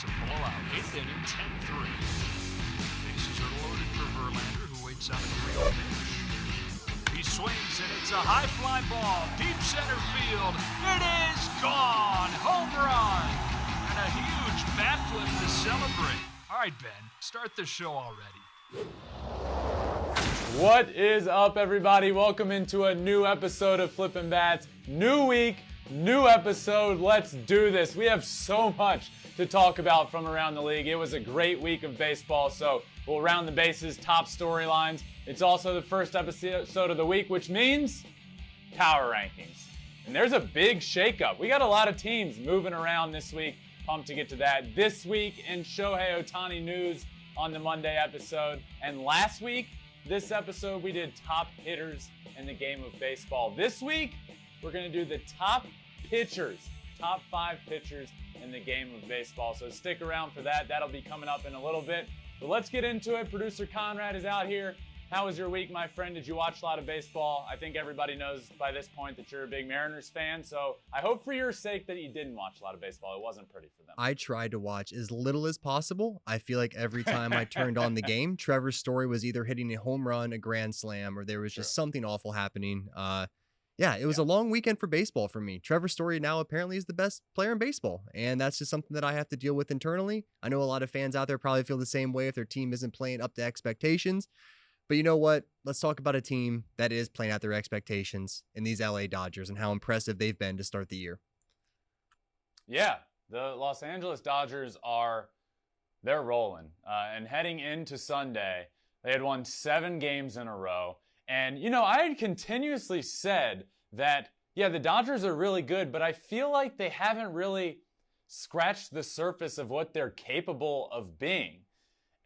It's a blowout. 8th inning, 10-3. Bases are loaded for Verlander, who waits on a 3-0 pitch. He swings, and it's a high fly ball. Deep center field. It is gone. Home run. And a huge bat flip to celebrate. All right, Ben, start the show already. What is up, everybody? Welcome into a new episode of Flippin Bats. New week, new episode. Let's do this. We have so much to talk about from around the league. It was a great week of baseball, so we'll round the bases, top storylines. It's also the first episode of the week, which means power rankings. And there's a big shakeup. We got a lot of teams moving around this week. Pumped to get to that. This week in Shohei Ohtani news on the Monday episode. And last week, this episode, we did top hitters in the game of baseball. This week, we're going to do the top pitchers, top 5 pitchers in the game of baseball. So stick around for that. That'll be coming up in a little bit. But let's get into it. Producer Conrad is out here. How was your week, my friend? Did you watch a lot of baseball? I think everybody knows by this point that you're a big Mariners fan. So I hope for your sake that you didn't watch a lot of baseball. It wasn't pretty for them. I tried to watch as little as possible. I feel like every time I turned on the game, Trevor Story was either hitting a home run, a grand slam, or there was just something awful happening. It was a long weekend for baseball for me. Trevor Story now apparently is the best player in baseball, and that's just something that I have to deal with internally. I know a lot of fans out there probably feel the same way if their team isn't playing up to expectations. But you know what? Let's talk about a team that is playing out their expectations in these LA Dodgers and how impressive they've been to start the year. Yeah, the Los Angeles Dodgers they're rolling. And heading into Sunday, they had won 7 games in a row. And, I had continuously said that, the Dodgers are really good, but I feel like they haven't really scratched the surface of what they're capable of being.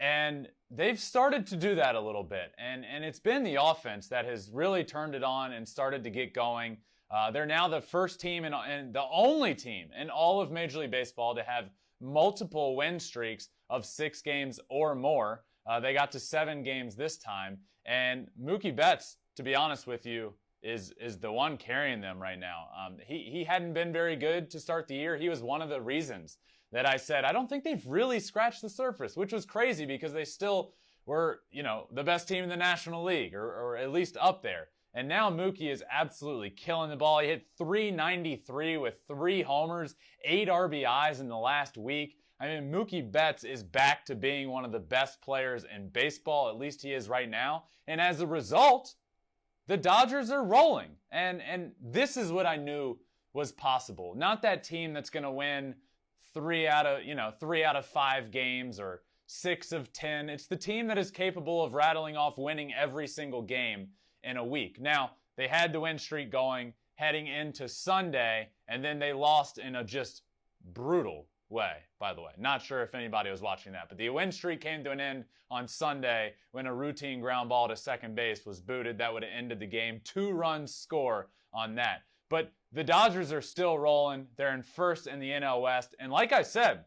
And they've started to do that a little bit. And it's been the offense that has really turned it on and started to get going. They're now the first team and the only team in all of Major League Baseball to have multiple win streaks of 6 games or more. They got to 7 games this time. And Mookie Betts, to be honest with you, is the one carrying them right now. He hadn't been very good to start the year. He was one of the reasons that I said, I don't think they've really scratched the surface, which was crazy because they still were, the best team in the National League or at least up there. And now Mookie is absolutely killing the ball. He hit .393 with 3 homers, 8 RBIs in the last week. I mean, Mookie Betts is back to being one of the best players in baseball, at least he is right now. And as a result, the Dodgers are rolling. And this is what I knew was possible. Not that team that's going to win 3 out of 5 games or 6 of 10. It's the team that is capable of rattling off winning every single game in a week. Now, they had the win streak going heading into Sunday, and then they lost in a just brutal way, by the way. Not sure if anybody was watching that, but the win streak came to an end on Sunday when a routine ground ball to second base was booted. That would have ended the game. 2 runs score on that. But the Dodgers are still rolling. They're in first in the NL West. And like I said,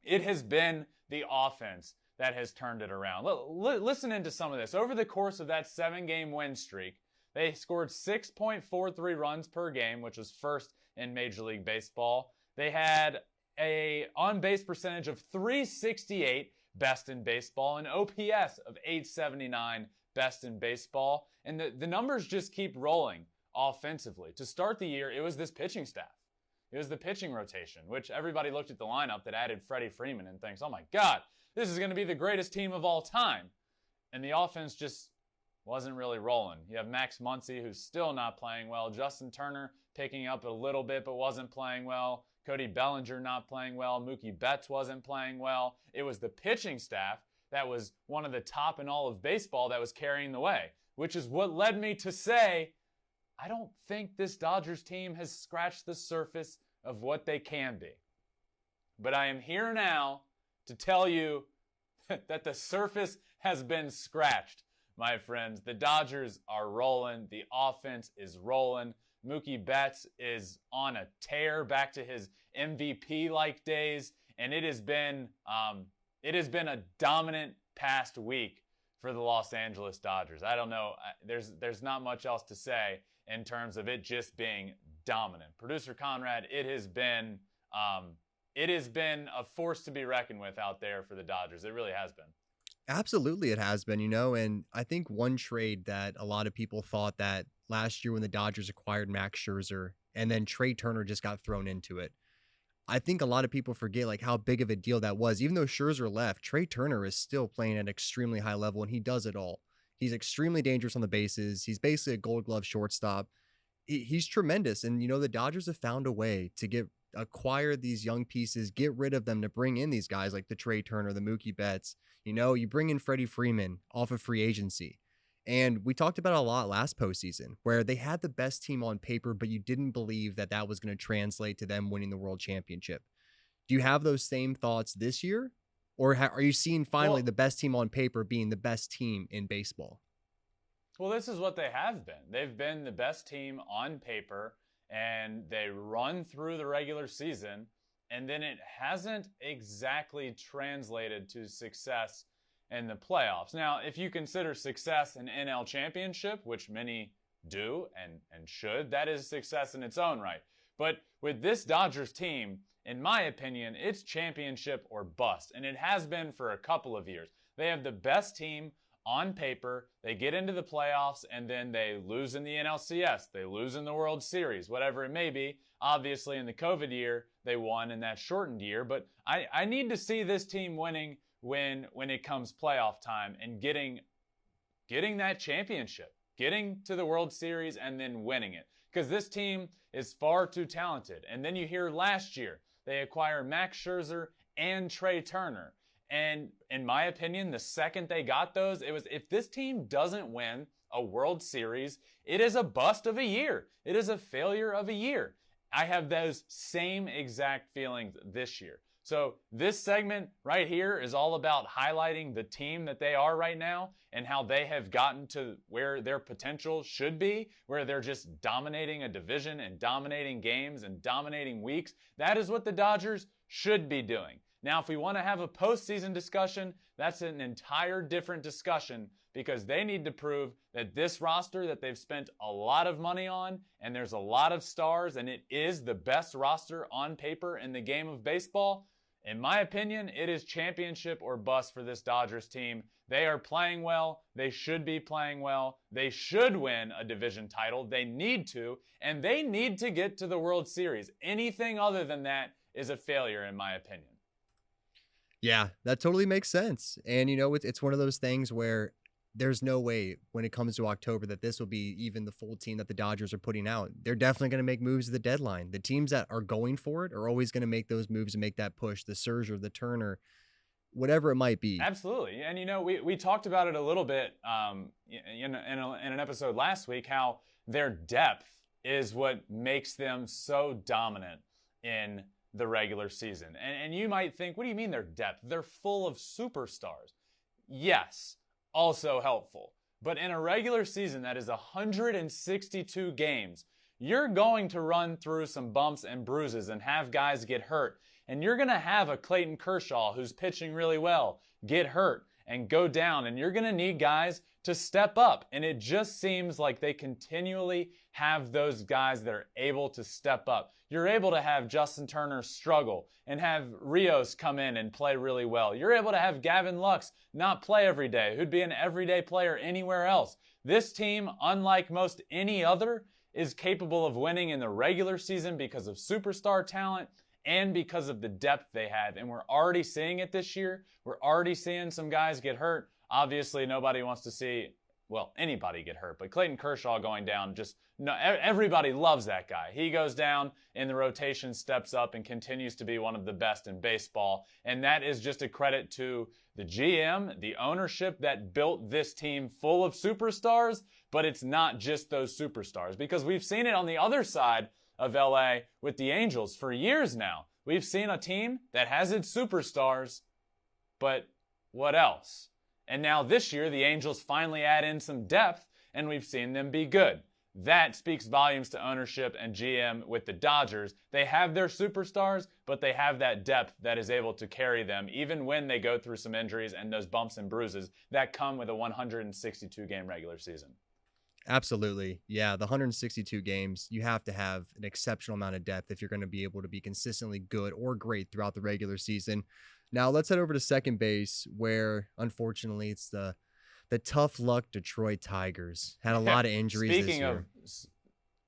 it has been the offense that has turned it around. Listen into some of this. Over the course of that 7-game win streak, they scored 6.43 runs per game, which was first in Major League Baseball. They had a on-base percentage of .368, best in baseball, and OPS of .879, best in baseball. And the numbers just keep rolling offensively. To start the year, it was this pitching staff. It was the pitching rotation, which everybody looked at the lineup that added Freddie Freeman and thinks, oh my God, this is going to be the greatest team of all time. And the offense just wasn't really rolling. You have Max Muncy, who's still not playing well. Justin Turner picking up a little bit, but wasn't playing well. Cody Bellinger not playing well. Mookie Betts wasn't playing well. It was the pitching staff that was one of the top in all of baseball that was carrying the way, which is what led me to say, I don't think this Dodgers team has scratched the surface of what they can be. But I am here now to tell you that the surface has been scratched, my friends. The Dodgers are rolling. The offense is rolling. Mookie Betts is on a tear back to his MVP-like days, and it has been a dominant past week for the Los Angeles Dodgers. I don't know. There's not much else to say in terms of it just being dominant. Producer Conrad, it has been it has been a force to be reckoned with out there for the Dodgers. It really has been. Absolutely, it has been, and I think one trade that a lot of people thought that last year when the Dodgers acquired Max Scherzer and then Trey Turner just got thrown into it. I think a lot of people forget like how big of a deal that was. Even though Scherzer left, Trey Turner is still playing at an extremely high level, and he does it all. He's extremely dangerous on the bases. He's basically a Gold Glove shortstop. He's tremendous, and the Dodgers have found a way to acquire these young pieces, get rid of them to bring in these guys like the Trey Turner, the Mookie Betts. You bring in Freddie Freeman off of free agency. And we talked about it a lot last postseason, where they had the best team on paper, but you didn't believe that that was going to translate to them winning the World Championship. Do you have those same thoughts this year? Or are you seeing finally the best team on paper being the best team in baseball? Well, this is what they have been. They've been the best team on paper, and they run through the regular season, and then it hasn't exactly translated to success in the playoffs. Now, if you consider success an NL championship, which many do and should, that is success in its own right. But with this Dodgers team, in my opinion, it's championship or bust, and it has been for a couple of years. They have the best team on paper, they get into the playoffs, and then they lose in the NLCS, they lose in the World Series, whatever it may be. Obviously, in the COVID year, they won in that shortened year, but I need to see this team winning when it comes playoff time and getting that championship, getting to the World Series and then winning it. Because this team is far too talented. And then you hear last year, they acquired Max Scherzer and Trey Turner. And in my opinion, the second they got those, it was, if this team doesn't win a World Series, it is a bust of a year. It is a failure of a year. I have those same exact feelings this year. So this segment right here is all about highlighting the team that they are right now and how they have gotten to where their potential should be, where they're just dominating a division and dominating games and dominating weeks. That is what the Dodgers should be doing. Now, if we want to have a postseason discussion, that's an entire different discussion because they need to prove that this roster that they've spent a lot of money on, and there's a lot of stars, and it is the best roster on paper in the game of baseball. In my opinion, it is championship or bust for this Dodgers team. They are playing well. They should be playing well. They should win a division title. They need to, and they need to get to the World Series. Anything other than that is a failure, in my opinion. Yeah, that totally makes sense. And, it's one of those things where there's no way when it comes to October that this will be even the full team that the Dodgers are putting out. They're definitely going to make moves at the deadline. The teams that are going for it are always going to make those moves and make that push, the Scherzer, the Turner, whatever it might be. Absolutely. And, we talked about it a little bit in an episode last week, how their depth is what makes them so dominant in the regular season. And you might think, what do you mean their depth? They're full of superstars. Yes. Also helpful. But in a regular season that is 162 games, you're going to run through some bumps and bruises and have guys get hurt. And you're going to have a Clayton Kershaw who's pitching really well get hurt and go down. And you're going to need guys to step up. And it just seems like they continually have those guys that are able to step up. You're able to have Justin Turner struggle and have Rios come in and play really well. You're able to have Gavin Lux not play every day, who'd be an everyday player anywhere else. This team, unlike most any other, is capable of winning in the regular season because of superstar talent and because of the depth they have. And we're already seeing it this year. We're already seeing some guys get hurt. Obviously, nobody wants to see, anybody get hurt. But Clayton Kershaw going down, everybody loves that guy. He goes down in the rotation, steps up, and continues to be one of the best in baseball. And that is just a credit to the GM, the ownership that built this team full of superstars. But it's not just those superstars, because we've seen it on the other side of LA with the Angels for years now. We've seen a team that has its superstars, but what else? And now this year, the Angels finally add in some depth, and we've seen them be good. That speaks volumes to ownership and GM with the Dodgers. They have their superstars, but they have that depth that is able to carry them, even when they go through some injuries and those bumps and bruises that come with a 162-game regular season. Absolutely. Yeah, the 162 games, you have to have an exceptional amount of depth if you're going to be able to be consistently good or great throughout the regular season. Now, let's head over to second base, where unfortunately it's the tough luck Detroit Tigers. Had a lot of injuries this year.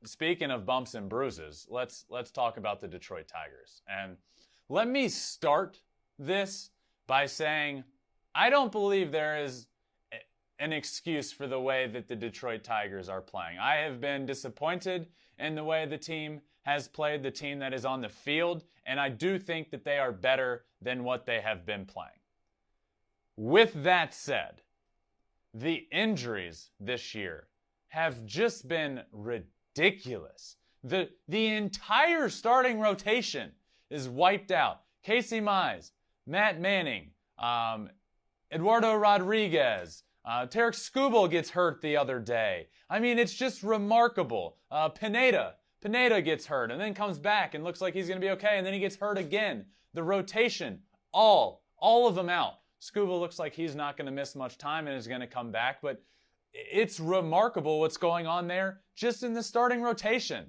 Speaking of bumps and bruises, let's talk about the Detroit Tigers. And let me start this by saying I don't believe there is an excuse for the way that the Detroit Tigers are playing. I have been disappointed in the way the team has played, the team that is on the field, and I do think that they are better than what they have been playing. With that said, the injuries this year have just been ridiculous. The entire starting rotation is wiped out. Casey Mize, Matt Manning, Eduardo Rodriguez, Tarek Skubal gets hurt the other day. I mean, it's just remarkable. Pineda gets hurt and then comes back and looks like he's going to be okay, and then he gets hurt again. The rotation, all of them out. Skubal looks like he's not going to miss much time and is going to come back, but it's remarkable what's going on there just in the starting rotation.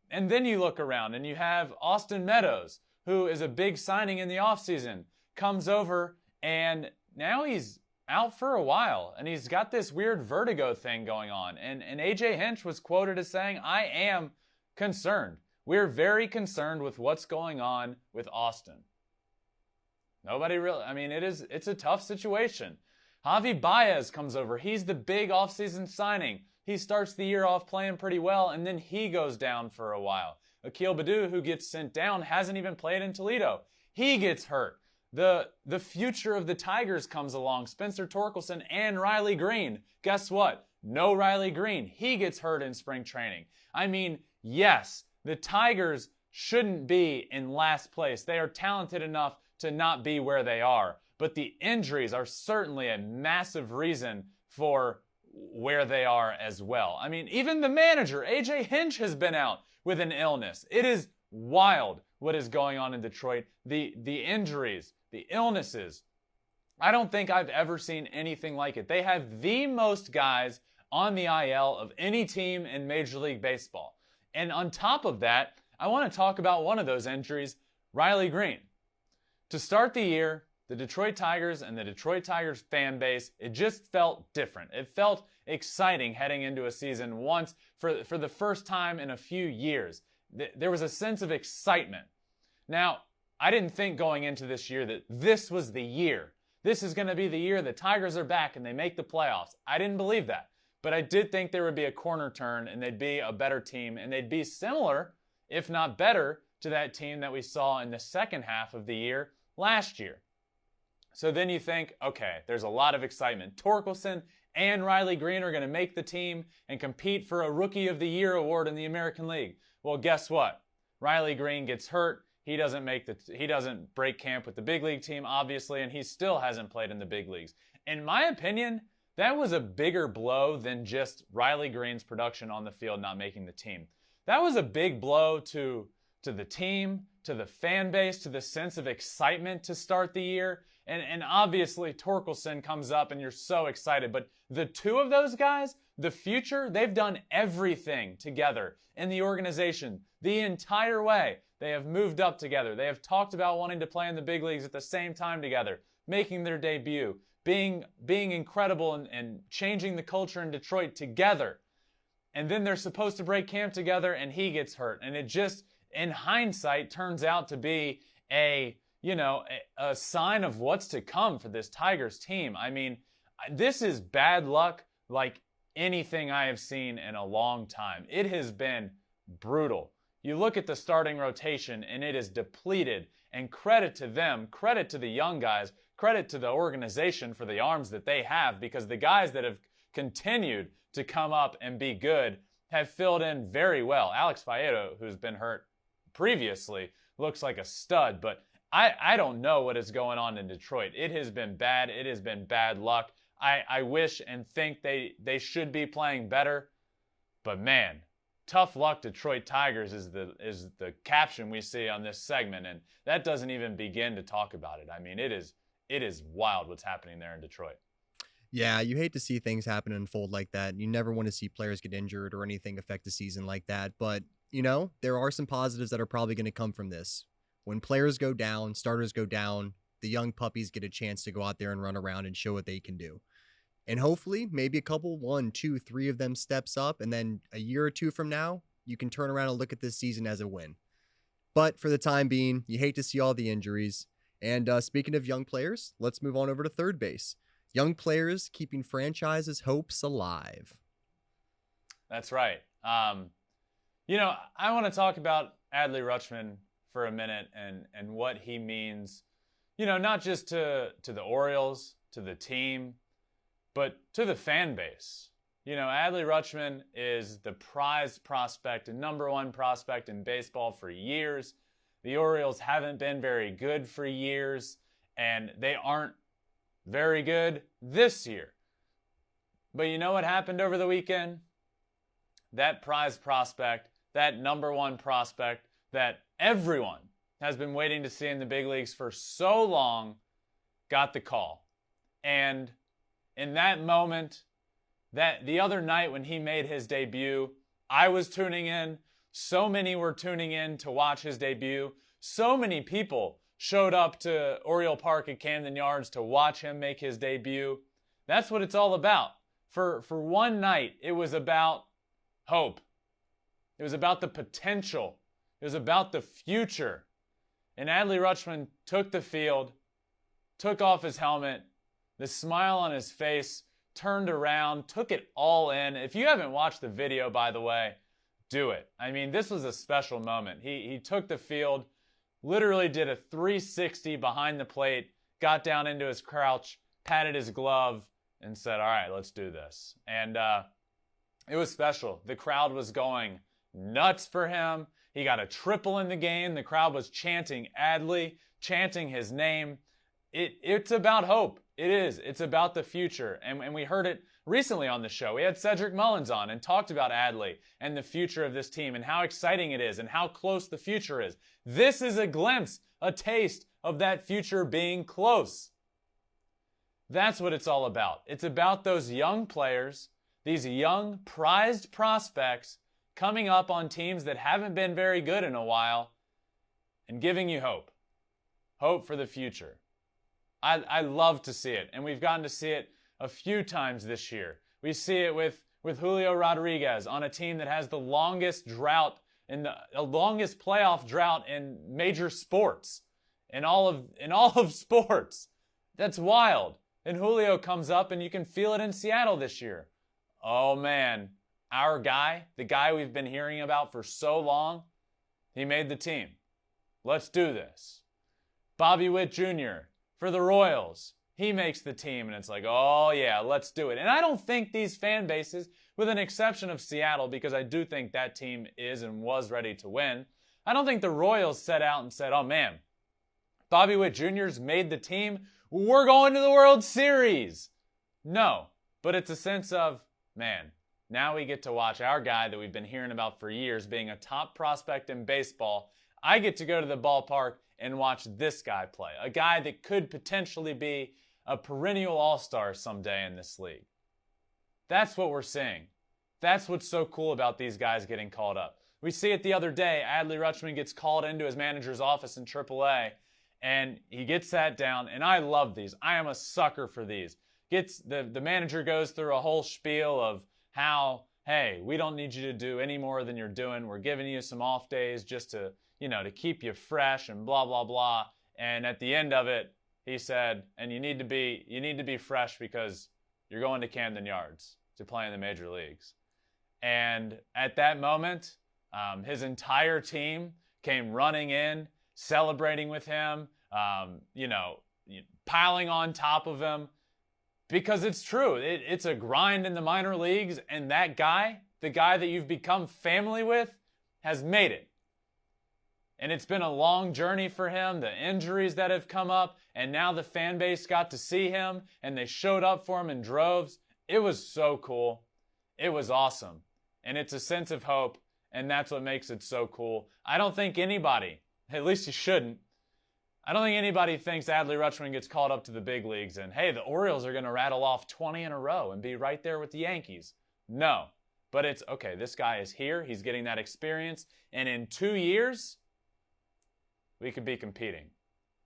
And then you look around and you have Austin Meadows, who is a big signing in the offseason, comes over and now he's out for a while, and he's got this weird vertigo thing going on. And AJ Hinch was quoted as saying, "I am concerned. We're very concerned with what's going on with Austin." Nobody really, I mean, it's a tough situation. Javi Baez comes over. He's the big offseason signing. He starts the year off playing pretty well, and then he goes down for a while. Akil Baddoo, who gets sent down, hasn't even played in Toledo. He gets hurt. The future of the Tigers comes along. Spencer Torkelson and Riley Green. Guess what? No Riley Green. He gets hurt in spring training. I mean, yes, the Tigers shouldn't be in last place. They are talented enough to not be where they are. But the injuries are certainly a massive reason for where they are as well. I mean, even the manager, AJ Hinch, has been out with an illness. It is wild what is going on in Detroit. The injuries, the illnesses. I don't think I've ever seen anything like it. They have the most guys on the IL of any team in Major League Baseball. And on top of that, I want to talk about one of those injuries, Riley Green. To start the year, the Detroit Tigers and the Detroit Tigers fan base, it just felt different. It felt exciting heading into a season once for the first time in a few years. There was a sense of excitement. Now, I didn't think going into this year that this was the year. This is going to be the year the Tigers are back and they make the playoffs. I didn't believe that. But I did think there would be a corner turn and they'd be a better team and they'd be similar, if not better, to that team that we saw in the second half of the year last year. So then you think, okay, there's a lot of excitement. Torkelson and Riley Green are going to make the team and compete for a Rookie of the Year award in the American League. Well, guess what? Riley Green gets hurt. He doesn't break camp with the big league team, obviously, and he still hasn't played in the big leagues. In my opinion, that was a bigger blow than just Riley Green's production on the field not making the team. That was a big blow to the team, to the fan base, to the sense of excitement to start the year. And obviously, Torkelson comes up and you're so excited. But the two of those guys, the future, they've done everything together in the organization the entire way. They have moved up together. They have talked about wanting to play in the big leagues at the same time together, making their debut, being incredible and changing the culture in Detroit together. And then they're supposed to break camp together and he gets hurt. And it just, in hindsight, turns out to be a sign of what's to come for this Tigers team. I mean, this is bad luck like anything I have seen in a long time. It has been brutal. You look at the starting rotation and it is depleted, and credit to them, credit to the young guys, credit to the organization for the arms that they have, because the guys that have continued to come up and be good have filled in very well. Alex Faedo, who's been hurt previously, looks like a stud, but I don't know what is going on in Detroit. It has been bad. It has been bad luck. I wish and think they should be playing better, but man, tough luck Detroit Tigers is the caption we see on this segment, and that doesn't even begin to talk about it. I mean, it is wild what's happening there in Detroit. Yeah, you hate to see things happen and unfold like that. You never want to see players get injured or anything affect the season like that. But, there are some positives that are probably going to come from this. When players go down, starters go down, the young puppies get a chance to go out there and run around and show what they can do. And hopefully, maybe a couple, 1, 2, 3 of them steps up. And then a year or two from now, you can turn around and look at this season as a win. But for the time being, you hate to see all the injuries. And speaking of young players, let's move on over to third base. Young players keeping franchises' hopes alive. That's right. I want to talk about Adley Rutschman for a minute and what he means, not just to the Orioles, to the team, but to the fan base. Adley Rutschman is the prized prospect and number one prospect in baseball for years. The Orioles haven't been very good for years, and they aren't very good this year. But you know what happened over the weekend? That prized prospect, that number one prospect that everyone has been waiting to see in the big leagues for so long, got the call. And in that moment, that the other night when he made his debut, I was tuning in. So many were tuning in to watch his debut. So many people showed up to Oriole Park at Camden Yards to watch him make his debut. That's what it's all about. For one night, it was about hope. It was about the potential. It was about the future. And Adley Rutschman took the field, took off his helmet, the smile on his face, turned around, took it all in. If you haven't watched the video, by the way, do it. I mean, this was a special moment. He took the field, literally did a 360 behind the plate, got down into his crouch, patted his glove, and said, all right, let's do this. And it was special. The crowd was going nuts for him. He got a triple in the game. The crowd was chanting Adley, chanting his name. It's about hope. It is. It's about the future. And we heard it recently on the show. We had Cedric Mullins on and talked about Adley and the future of this team and how exciting it is and how close the future is. This is a glimpse, a taste of that future being close. That's what it's all about. It's about those young players, these young prized prospects coming up on teams that haven't been very good in a while and giving you hope. Hope for the future. I love to see it, and we've gotten to see it a few times this year. We see it with Julio Rodriguez on a team that has the longest drought in the longest playoff drought in major sports, in all of sports. That's wild. And Julio comes up, and you can feel it in Seattle this year. Oh man, our guy, the guy we've been hearing about for so long, he made the team. Let's do this. Bobby Witt Jr. for the Royals, he makes the team, and it's like, oh yeah, let's do it. And I don't think these fan bases, with an exception of Seattle, because I do think that team is and was ready to win, I don't think the Royals set out and said, oh man, Bobby Witt Jr.'s made the team, we're going to the World Series. No, but it's a sense of, man, now we get to watch our guy that we've been hearing about for years being a top prospect in baseball. I get to go to the ballpark and watch this guy play, a guy that could potentially be a perennial all-star someday in this league. That's what we're seeing. That's what's so cool about these guys getting called up. We see it the other day. Adley Rutschman gets called into his manager's office in AAA, and he gets sat down, and I love these. I am a sucker for these. The manager goes through a whole spiel of how, hey, we don't need you to do any more than you're doing. We're giving you some off days just to keep you fresh and blah, blah, blah. And at the end of it, he said, and you need to be fresh because you're going to Camden Yards to play in the major leagues. And at that moment, his entire team came running in, celebrating with him, piling on top of him, because it's true. It's a grind in the minor leagues, and that guy, the guy that you've become family with, has made it. And it's been a long journey for him, the injuries that have come up, and now the fan base got to see him, and they showed up for him in droves. It was so cool. It was awesome. And it's a sense of hope, and that's what makes it so cool. I don't think anybody, at least you shouldn't, I don't think anybody thinks Adley Rutschman gets called up to the big leagues and, hey, the Orioles are going to rattle off 20 in a row and be right there with the Yankees. No. But it's, okay, this guy is here. He's getting that experience. And in 2 years, we could be competing.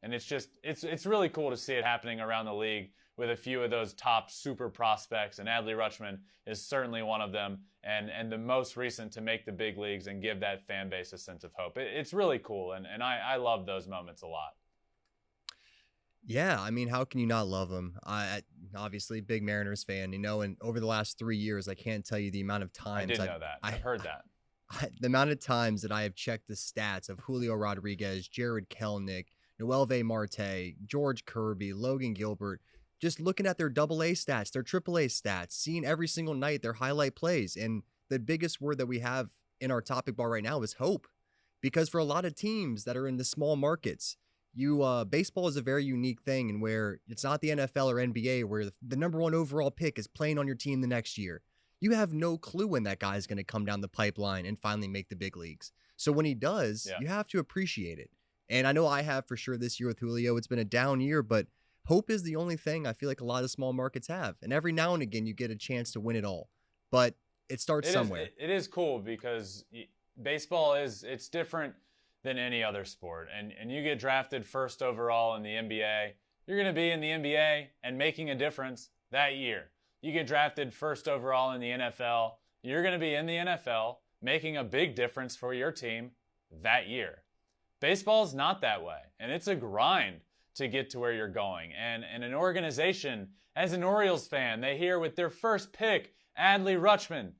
And it's just, it's really cool to see it happening around the league with a few of those top super prospects. And Adley Rutschman is certainly one of them. And the most recent to make the big leagues and give that fan base a sense of hope. It's really cool. And I love those moments a lot. Yeah, I mean, how can you not love him? I obviously big Mariners fan, and over the last 3 years, I can't tell you the amount of times I did know that. I've heard that. The amount of times that I have checked the stats of Julio Rodriguez, Jared Kelenic, Noelvi Marte, George Kirby, Logan Gilbert, just looking at their AA stats, their AAA stats, seeing every single night their highlight plays. And the biggest word that we have in our topic bar right now is hope. Because for a lot of teams that are in the small markets, baseball is a very unique thing, and where it's not the NFL or NBA where the number one overall pick is playing on your team the next year. You have no clue when that guy is going to come down the pipeline and finally make the big leagues. So when he does, you have to appreciate it. And I know I have for sure this year with Julio. It's been a down year, but hope is the only thing I feel like a lot of small markets have. And every now and again, you get a chance to win it all. But it starts somewhere. It is cool because baseball it's different than any other sport. And you get drafted first overall in the NBA, you're going to be in the NBA and making a difference that year. You get drafted first overall in the NFL, you're going to be in the NFL making a big difference for your team that year. Baseball's not that way, and it's a grind to get to where you're going. And an organization, as an Orioles fan, they hear with their first pick, Adley Rutschman.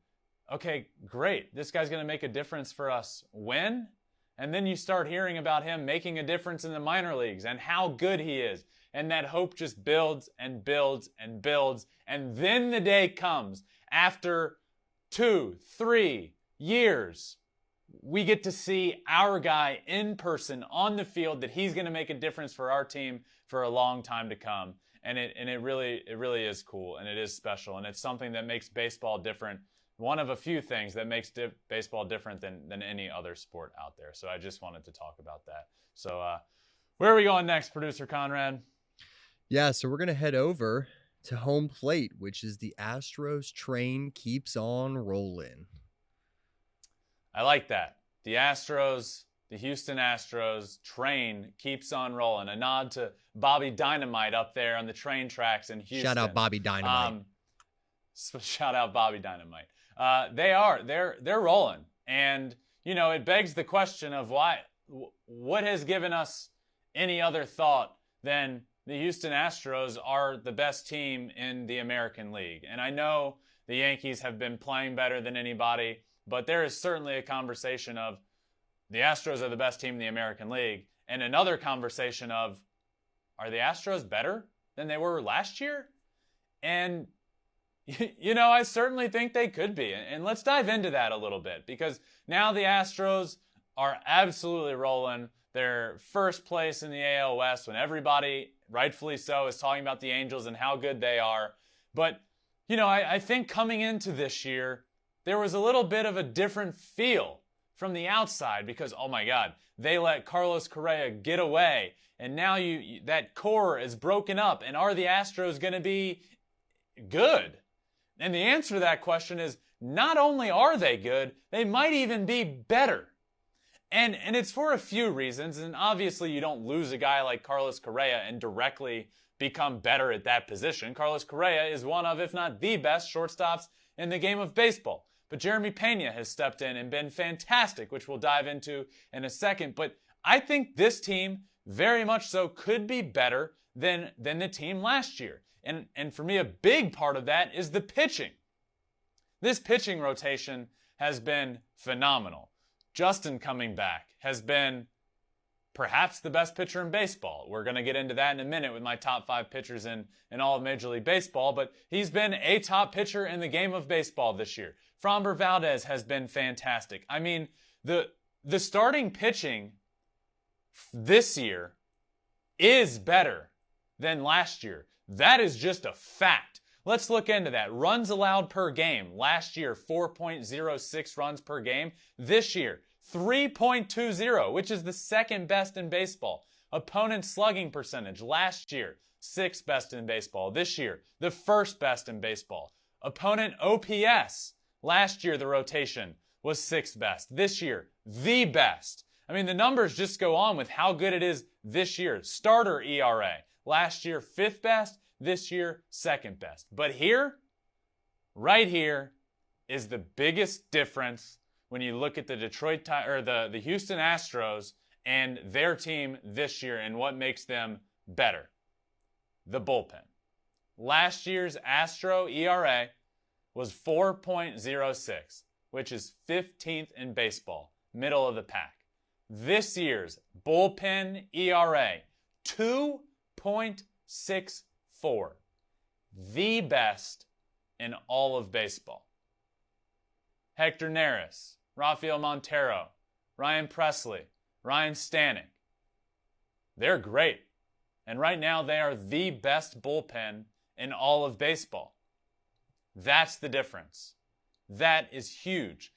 Okay, great. This guy's going to make a difference for us. When? And then you start hearing about him making a difference in the minor leagues and how good he is. And that hope just builds and builds and builds. And then the day comes after 2-3 years, we get to see our guy in person on the field, that he's going to make a difference for our team for a long time to come. And it really is cool, and it is special, and it's something that makes baseball different. One of a few things that makes baseball different than any other sport out there. So I just wanted to talk about that. So where are we going next, Producer Conrad? Yeah, so we're going to head over to home plate, which is the Astros train keeps on rolling. I like that. The Houston Astros train keeps on rolling. A nod to Bobby Dynamite up there on the train tracks in Houston. Shout out Bobby Dynamite. Shout out Bobby Dynamite. They're rolling. And, it begs the question of what has given us any other thought than the Houston Astros are the best team in the American League. And I know the Yankees have been playing better than anybody, but there is certainly a conversation of the Astros are the best team in the American League, and another conversation of, are the Astros better than they were last year? And, I certainly think they could be. And let's dive into that a little bit, because now the Astros are absolutely rolling. They're first place in the AL West when everybody, rightfully so, is talking about the Angels and how good they are. But, I think coming into this year, there was a little bit of a different feel from the outside because, oh my God, they let Carlos Correa get away. And now that core is broken up. And are the Astros going to be good? And the answer to that question is not only are they good, they might even be better. And it's for a few reasons. And obviously you don't lose a guy like Carlos Correa and directly become better at that position. Carlos Correa is one of, if not the best shortstops in the game of baseball. But Jeremy Pena has stepped in and been fantastic, which we'll dive into in a second. But I think this team, very much so, could be better than the team last year. And for me, a big part of that is the pitching. This pitching rotation has been phenomenal. Justin coming back has been perhaps the best pitcher in baseball. We're going to get into that in a minute with my top 5 pitchers in all of Major League Baseball, but he's been a top pitcher in the game of baseball this year. Framber Valdez has been fantastic. I mean, the starting pitching this year is better than last year. That is just a fact. Let's look into that. Runs allowed per game. Last year, 4.06 runs per game. This year, 3.20, which is the second best in baseball. Opponent slugging percentage last year, 6th best in baseball. This year, the 1st best in baseball. Opponent OPS, last year the rotation was 6th best. This year, the best. I mean, the numbers just go on with how good it is this year. Starter ERA, last year 5th best, this year 2nd best. But here, right here, is the biggest difference when you look at the the Houston Astros and their team this year and what makes them better. The bullpen. Last year's Astro ERA was 4.06, which is 15th in baseball, middle of the pack. This year's bullpen ERA, 2.64, the best in all of baseball. Hector Neris, Rafael Montero, Ryan Presley, Ryan Stanek, they're great. And right now they are the best bullpen in all of baseball. That's the difference. That is huge.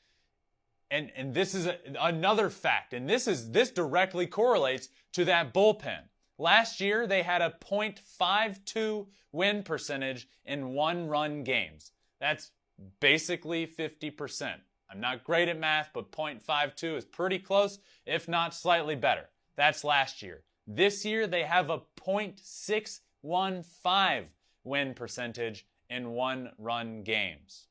And this is another fact, and this directly correlates to that bullpen. Last year, they had a .52 win percentage in one-run games. That's basically 50%. I'm not great at math, but .52 is pretty close, if not slightly better. That's last year. This year, they have a .615 win percentage in one-run games.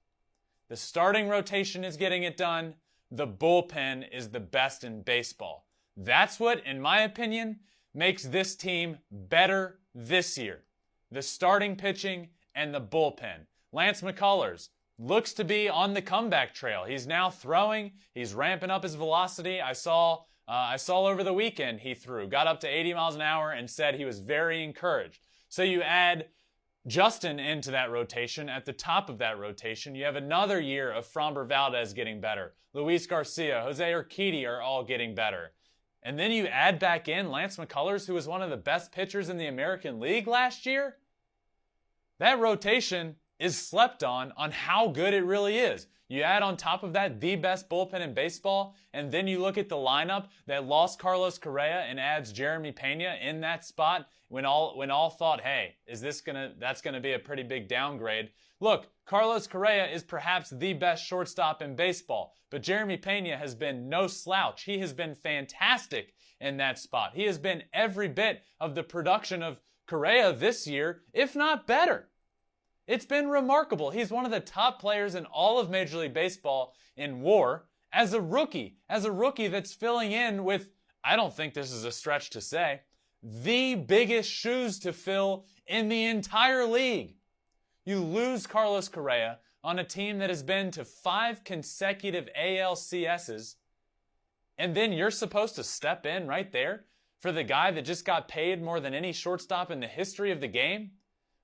The starting rotation is getting it done. The bullpen is the best in baseball. That's what, in my opinion, makes this team better this year. The starting pitching and the bullpen. Lance McCullers looks to be on the comeback trail. He's now throwing. He's ramping up his velocity. I saw over the weekend he got up to 80 miles an hour and said he was very encouraged. So you add Justin into that rotation. At the top of that rotation, you have another year of Framber Valdez getting better. Luis Garcia, Jose Urquidy are all getting better. And then you add back in Lance McCullers, who was one of the best pitchers in the American League last year. That rotation is slept on how good it really is. You add on top of that the best bullpen in baseball, and then you look at the lineup that lost Carlos Correa and adds Jeremy Pena in that spot when all thought, hey, that's gonna be a pretty big downgrade. Look, Carlos Correa is perhaps the best shortstop in baseball, but Jeremy Pena has been no slouch. He has been fantastic in that spot. He has been every bit of the production of Correa this year, if not better. It's been remarkable. He's one of the top players in all of Major League Baseball in WAR as a rookie that's filling in with, I don't think this is a stretch to say, the biggest shoes to fill in the entire league. You lose Carlos Correa on a team that has been to 5 consecutive ALCSs, and then you're supposed to step in right there for the guy that just got paid more than any shortstop in the history of the game?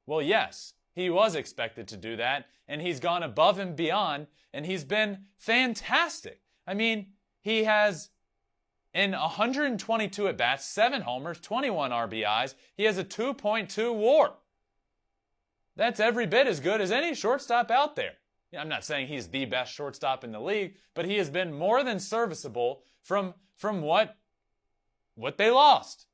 Well, yes. He was expected to do that, and he's gone above and beyond, and he's been fantastic. I mean, he has, in 122 at-bats, 7 homers, 21 RBIs. He has a 2.2 WAR. That's every bit as good as any shortstop out there. I'm not saying he's the best shortstop in the league, but he has been more than serviceable from what they lost.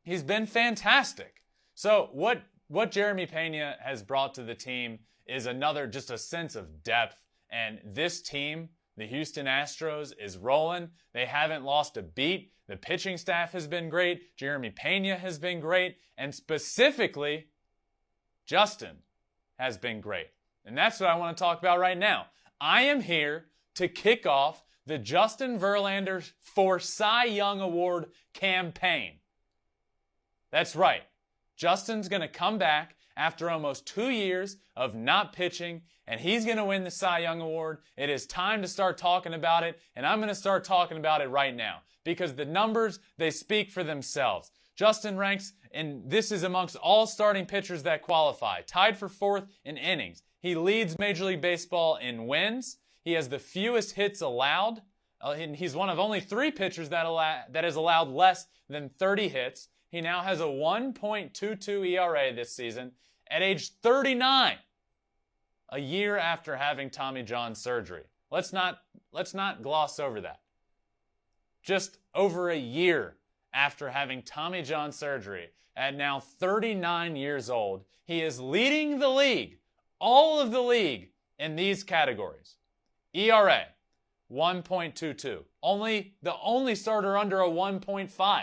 He's been fantastic. So what Jeremy Pena has brought to the team is just a sense of depth. And this team, the Houston Astros, is rolling. They haven't lost a beat. The pitching staff has been great. Jeremy Pena has been great. And specifically, Justin has been great. And that's what I want to talk about right now. I am here to kick off the Justin Verlander for Cy Young Award campaign. That's right. Justin's going to come back after almost 2 years of not pitching, and he's going to win the Cy Young Award. It is time to start talking about it, and I'm going to start talking about it right now because the numbers, they speak for themselves. Justin ranks, and this is amongst all starting pitchers that qualify, tied for 4th in innings. He leads Major League Baseball in wins. He has the fewest hits allowed. He's one of only 3 pitchers that has allowed less than 30 hits. He now has a 1.22 ERA this season at age 39, a year after having Tommy John surgery. Let's not gloss over that. Just over a year after having Tommy John surgery at now 39 years old. He is leading the league, all of the league, in these categories. ERA, 1.22. The only starter under a 1.5,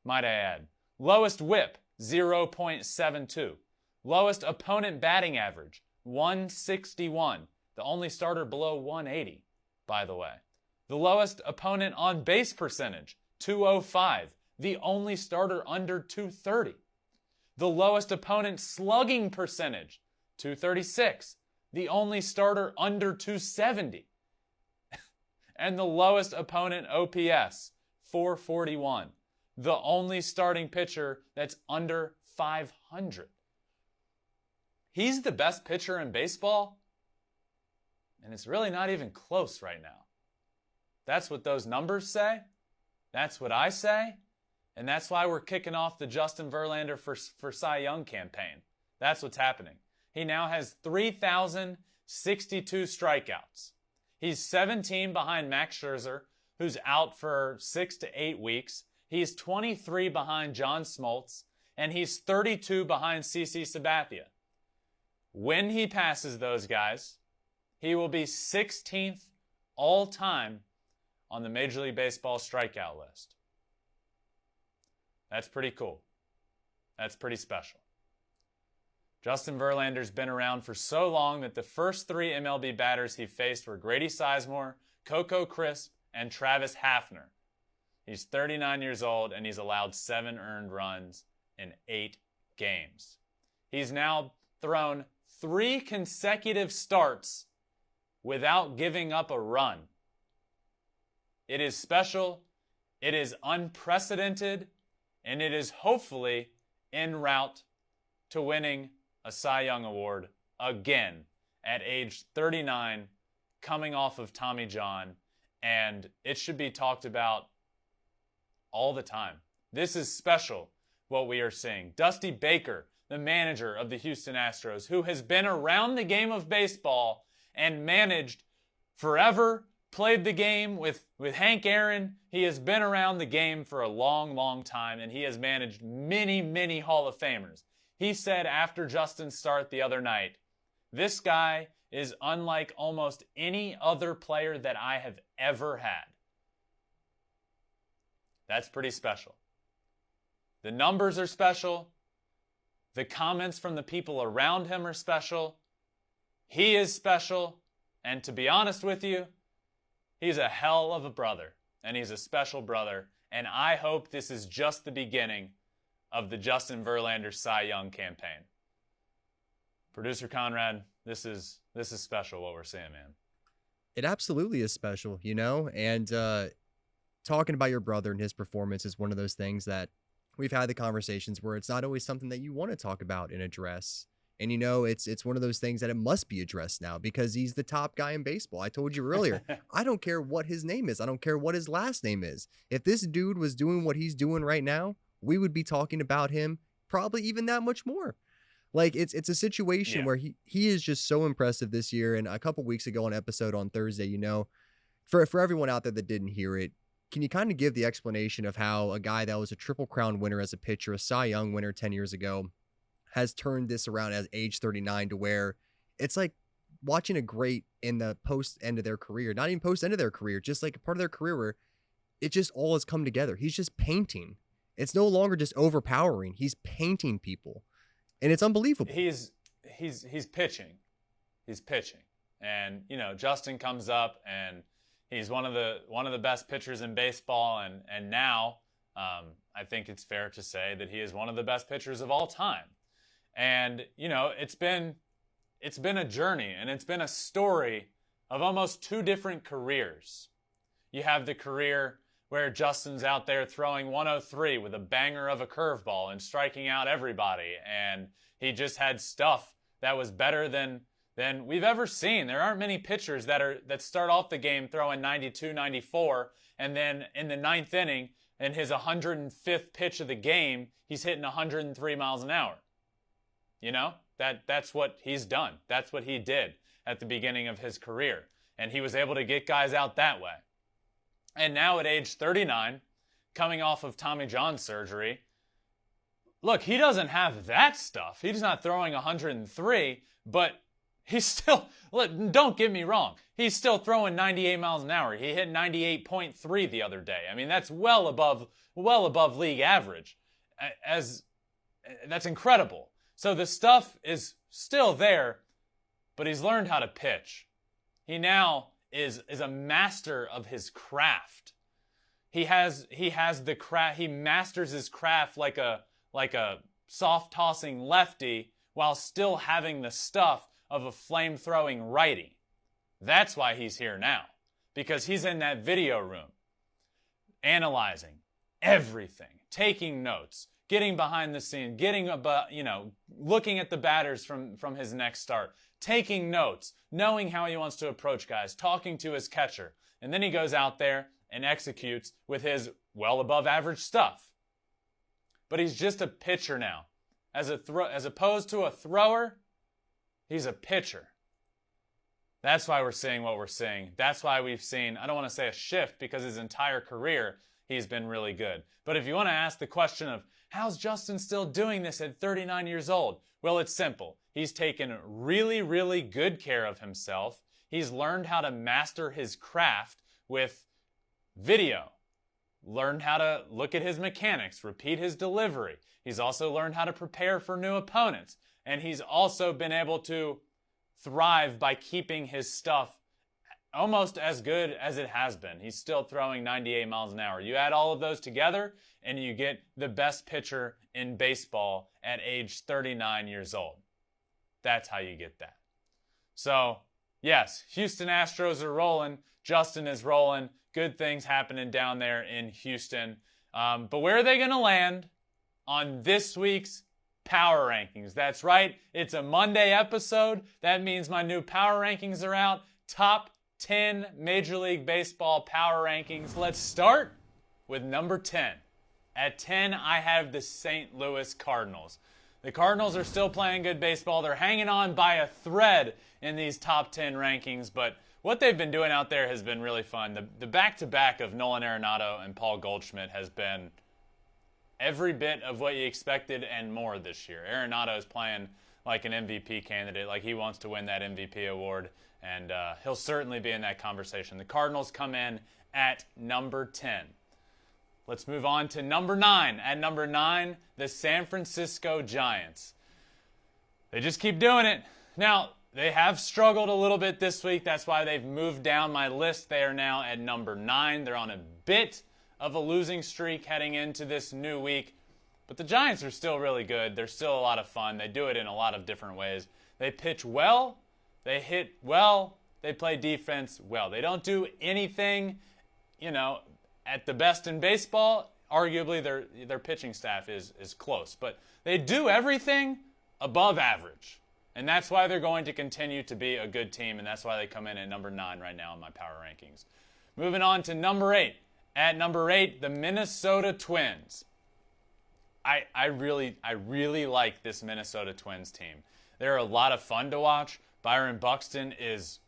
might I add. Lowest whip, 0.72. Lowest opponent batting average, 161. The only starter below 180, by the way. The lowest opponent on base percentage, 205. The only starter under 230. The lowest opponent slugging percentage, 236. The only starter under 270. And the lowest opponent OPS, 441. The only starting pitcher that's under 500. He's the best pitcher in baseball, and it's really not even close right now. That's what those numbers say. That's what I say. And that's why we're kicking off the Justin Verlander for Cy Young campaign. That's what's happening. He now has 3,062 strikeouts. He's 17 behind Max Scherzer, who's out for 6 to 8 weeks. He's 23 behind John Smoltz, and he's 32 behind CC Sabathia. When he passes those guys, he will be 16th all-time on the Major League Baseball strikeout list. That's pretty cool. That's pretty special. Justin Verlander's been around for so long that the first 3 MLB batters he faced were Grady Sizemore, Coco Crisp, and Travis Hafner. He's 39 years old, and he's allowed 7 earned runs in 8 games. He's now thrown 3 consecutive starts without giving up a run. It is special, it is unprecedented, and it is hopefully en route to winning a Cy Young Award again at age 39, coming off of Tommy John, and it should be talked about all the time. This is special, what we are seeing. Dusty Baker, the manager of the Houston Astros, who has been around the game of baseball and managed forever, played the game with Hank Aaron. He has been around the game for a long, long time, and he has managed many, many Hall of Famers. He said after Justin's start the other night, this guy is unlike almost any other player that I have ever had. That's pretty special. The numbers are special. The comments from the people around him are special. He is special. And to be honest with you, he's a hell of a brother. And he's a special brother. And I hope this is just the beginning of the Justin Verlander Cy Young campaign. Producer Conrad, this is special what we're seeing, man. It absolutely is special, you know? And talking about your brother and his performance is one of those things that we've had the conversations where it's not always something that you want to talk about and address. And, you know, it's one of those things that it must be addressed now because he's the top guy in baseball. I told you earlier, I don't care what his name is. I don't care what his last name is. If this dude was doing what he's doing right now, we would be talking about him probably even that much more. Like, it's a situation where he is just so impressive this year. And a couple weeks ago on episode on Thursday, you know, for everyone out there that didn't hear it, can you kind of give the explanation of how a guy that was a Triple Crown winner as a pitcher, a Cy Young winner 10 years ago, has turned this around at age 39 to where it's like watching a great in the post end of their career, not even post end of their career, just like a part of their career where it just all has come together. He's just painting. It's no longer just overpowering. He's painting people. And it's unbelievable. He's pitching. He's pitching. And, you know, Justin comes up and he's one of the best pitchers in baseball, and now I think it's fair to say that he is one of the best pitchers of all time. And, you know, it's been a journey, and it's been a story of almost 2 different careers. You have the career where Justin's out there throwing 103 with a banger of a curveball and striking out everybody, and he just had stuff that was better than we've ever seen. There aren't many pitchers that start off the game throwing 92, 94, and then in the 9th inning, in his 105th pitch of the game, he's hitting 103 miles an hour. You know, that's what he's done. That's what he did at the beginning of his career. And he was able to get guys out that way. And now at age 39, coming off of Tommy John surgery. Look, he doesn't have that stuff. He's not throwing 103, but he's still, look, don't get me wrong, he's still throwing 98 miles an hour. He hit 98.3 the other day. I mean, that's well above league average. That's incredible. So the stuff is still there, but he's learned how to pitch. He now is a master of his craft. He masters his craft like a soft tossing lefty while still having the stuff of a flame-throwing righty. That's why he's here now, because he's in that video room analyzing everything, taking notes, getting behind the scenes, looking at the batters from his next start, taking notes, knowing how he wants to approach guys, talking to his catcher, and then he goes out there and executes with his well above average stuff. But he's just a pitcher now. As opposed to a thrower, he's a pitcher. That's why we're seeing what we're seeing. That's why we've seen, I don't want to say a shift, because his entire career he's been really good. But if you want to ask the question of, how's Justin still doing this at 39 years old? Well, it's simple. He's taken really, really good care of himself. He's learned how to master his craft with video. Learned how to look at his mechanics, repeat his delivery. He's also learned how to prepare for new opponents. And he's also been able to thrive by keeping his stuff almost as good as it has been. He's still throwing 98 miles an hour. You add all of those together, and you get the best pitcher in baseball at age 39 years old. That's how you get that. So, yes, Houston Astros are rolling. Justin is rolling. Good things happening down there in Houston. But where are they going to land on this week's Power Rankings? That's right. It's a Monday episode. That means my new Power Rankings are out. Top 10 Major League Baseball Power Rankings. Let's start with number 10. At 10, I have the St. Louis Cardinals. The Cardinals are still playing good baseball. They're hanging on by a thread in these top 10 rankings, but what they've been doing out there has been really fun. The back-to-back of Nolan Arenado and Paul Goldschmidt has been every bit of what you expected and more this year. Arenado is playing like an MVP candidate, like he wants to win that MVP award, and he'll certainly be in that conversation. The Cardinals come in at number 10. Let's move on to number 9. At number 9, the San Francisco Giants. They just keep doing it. Now, they have struggled a little bit this week. That's why they've moved down my list. They are now at number 9. They're on a bit of a losing streak heading into this new week. But the Giants are still really good. They're still a lot of fun. They do it in a lot of different ways. They pitch well. They hit well. They play defense well. They don't do anything, at the best in baseball. Arguably, their pitching staff is close. But they do everything above average. And that's why they're going to continue to be a good team, and that's why they come in at number 9 right now in my power rankings. Moving on to number 8. At number 8, the Minnesota Twins. I really like this Minnesota Twins team. They're a lot of fun to watch. Byron Buxton is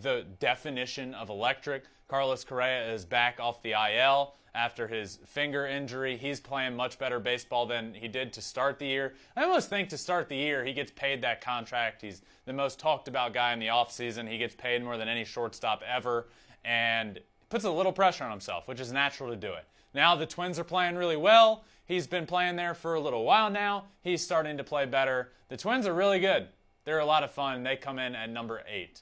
the definition of electric. Carlos Correa is back off the IL after his finger injury. He's playing much better baseball than he did to start the year. I almost think to start the year, he gets paid that contract. He's the most talked about guy in the offseason. He gets paid more than any shortstop ever, and puts a little pressure on himself, which is natural to do it. Now the Twins are playing really well. He's been playing there for a little while now. He's starting to play better. The Twins are really good. They're a lot of fun. They come in at number 8.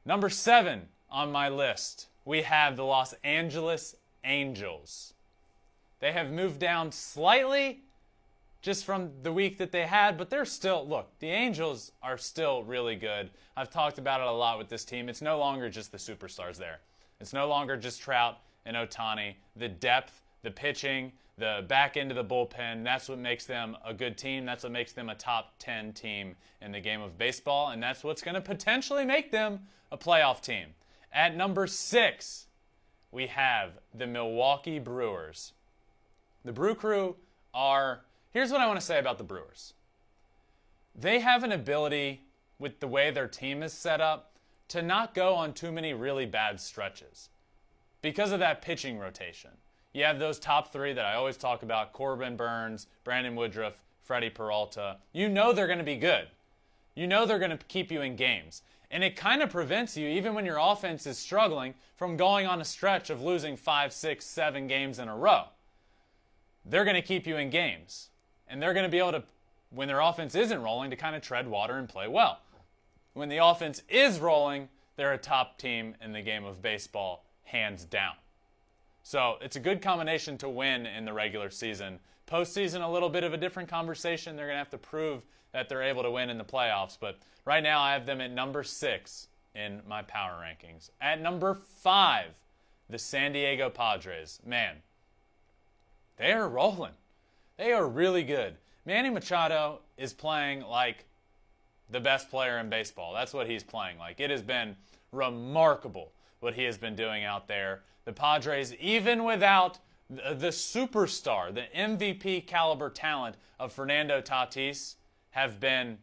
Number 7 on my list, we have the Los Angeles Angels. They have moved down slightly just from the week that they had, but they're still, look, the Angels are still really good. I've talked about it a lot with this team. It's no longer just the superstars there. It's no longer just Trout and Ohtani. The depth, the pitching, the back end of the bullpen, that's what makes them a good team. That's what makes them a top 10 team in the game of baseball, and that's what's going to potentially make them a playoff team. At number 6, we have the Milwaukee Brewers. The Brew Crew are, here's what I want to say about the Brewers. They have an ability, with the way their team is set up, to not go on too many really bad stretches because of that pitching rotation. you have those top three that I always talk about, Corbin Burns, Brandon Woodruff, Freddie Peralta. You know they're going to be good. You know they're going to keep you in games. And it kind of prevents you, even when your offense is struggling, from going on a stretch of losing 5, 6, 7 games in a row. They're going to keep you in games. And they're going to be able to, when their offense isn't rolling, to kind of tread water and play well. When the offense is rolling, they're a top team in the game of baseball, hands down. So it's a good combination to win in the regular season. Postseason, a little bit of a different conversation. They're going to have to prove that they're able to win in the playoffs. But right now I have them at number 6 in my power rankings. At number 5, the San Diego Padres. Man, they are rolling. They are really good. Manny Machado is playing like the best player in baseball. That's what he's playing like. It has been remarkable what he has been doing out there. The Padres, even without the superstar, the MVP caliber talent of Fernando Tatis, have been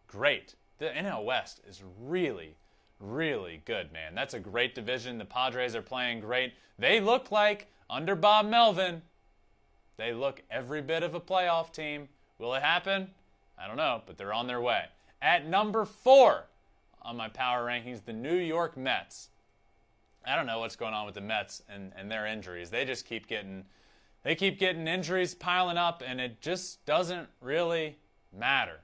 great. The NL West is really, really good, man. That's a great division. The Padres are playing great. They look like, under Bob Melvin, they look every bit of a playoff team. Will it happen? I don't know, but they're on their way. At number 4 on my power rankings, the New York Mets. I don't know what's going on with the Mets and their injuries. They just keep getting injuries piling up, and it just doesn't really matter.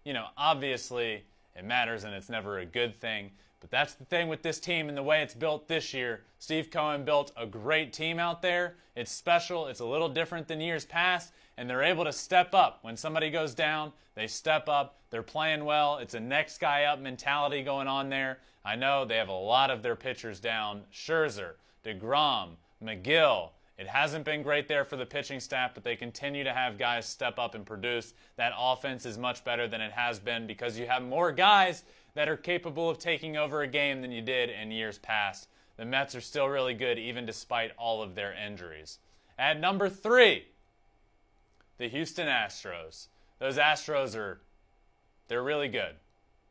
You know, obviously it matters, and it's never a good thing. But that's the thing with this team and the way it's built this year. Steve Cohen built a great team out there. It's special. It's a little different than years past, and they're able to step up. When somebody goes down, they step up. They're playing well. It's a next guy up mentality going on there. I know they have a lot of their pitchers down. Scherzer, DeGrom, McGill. It hasn't been great there for the pitching staff, but they continue to have guys step up and produce. That offense is much better than it has been because you have more guys that are capable of taking over a game than you did in years past. The Mets are still really good, even despite all of their injuries. At number 3, the Houston Astros. Those Astros they're really good.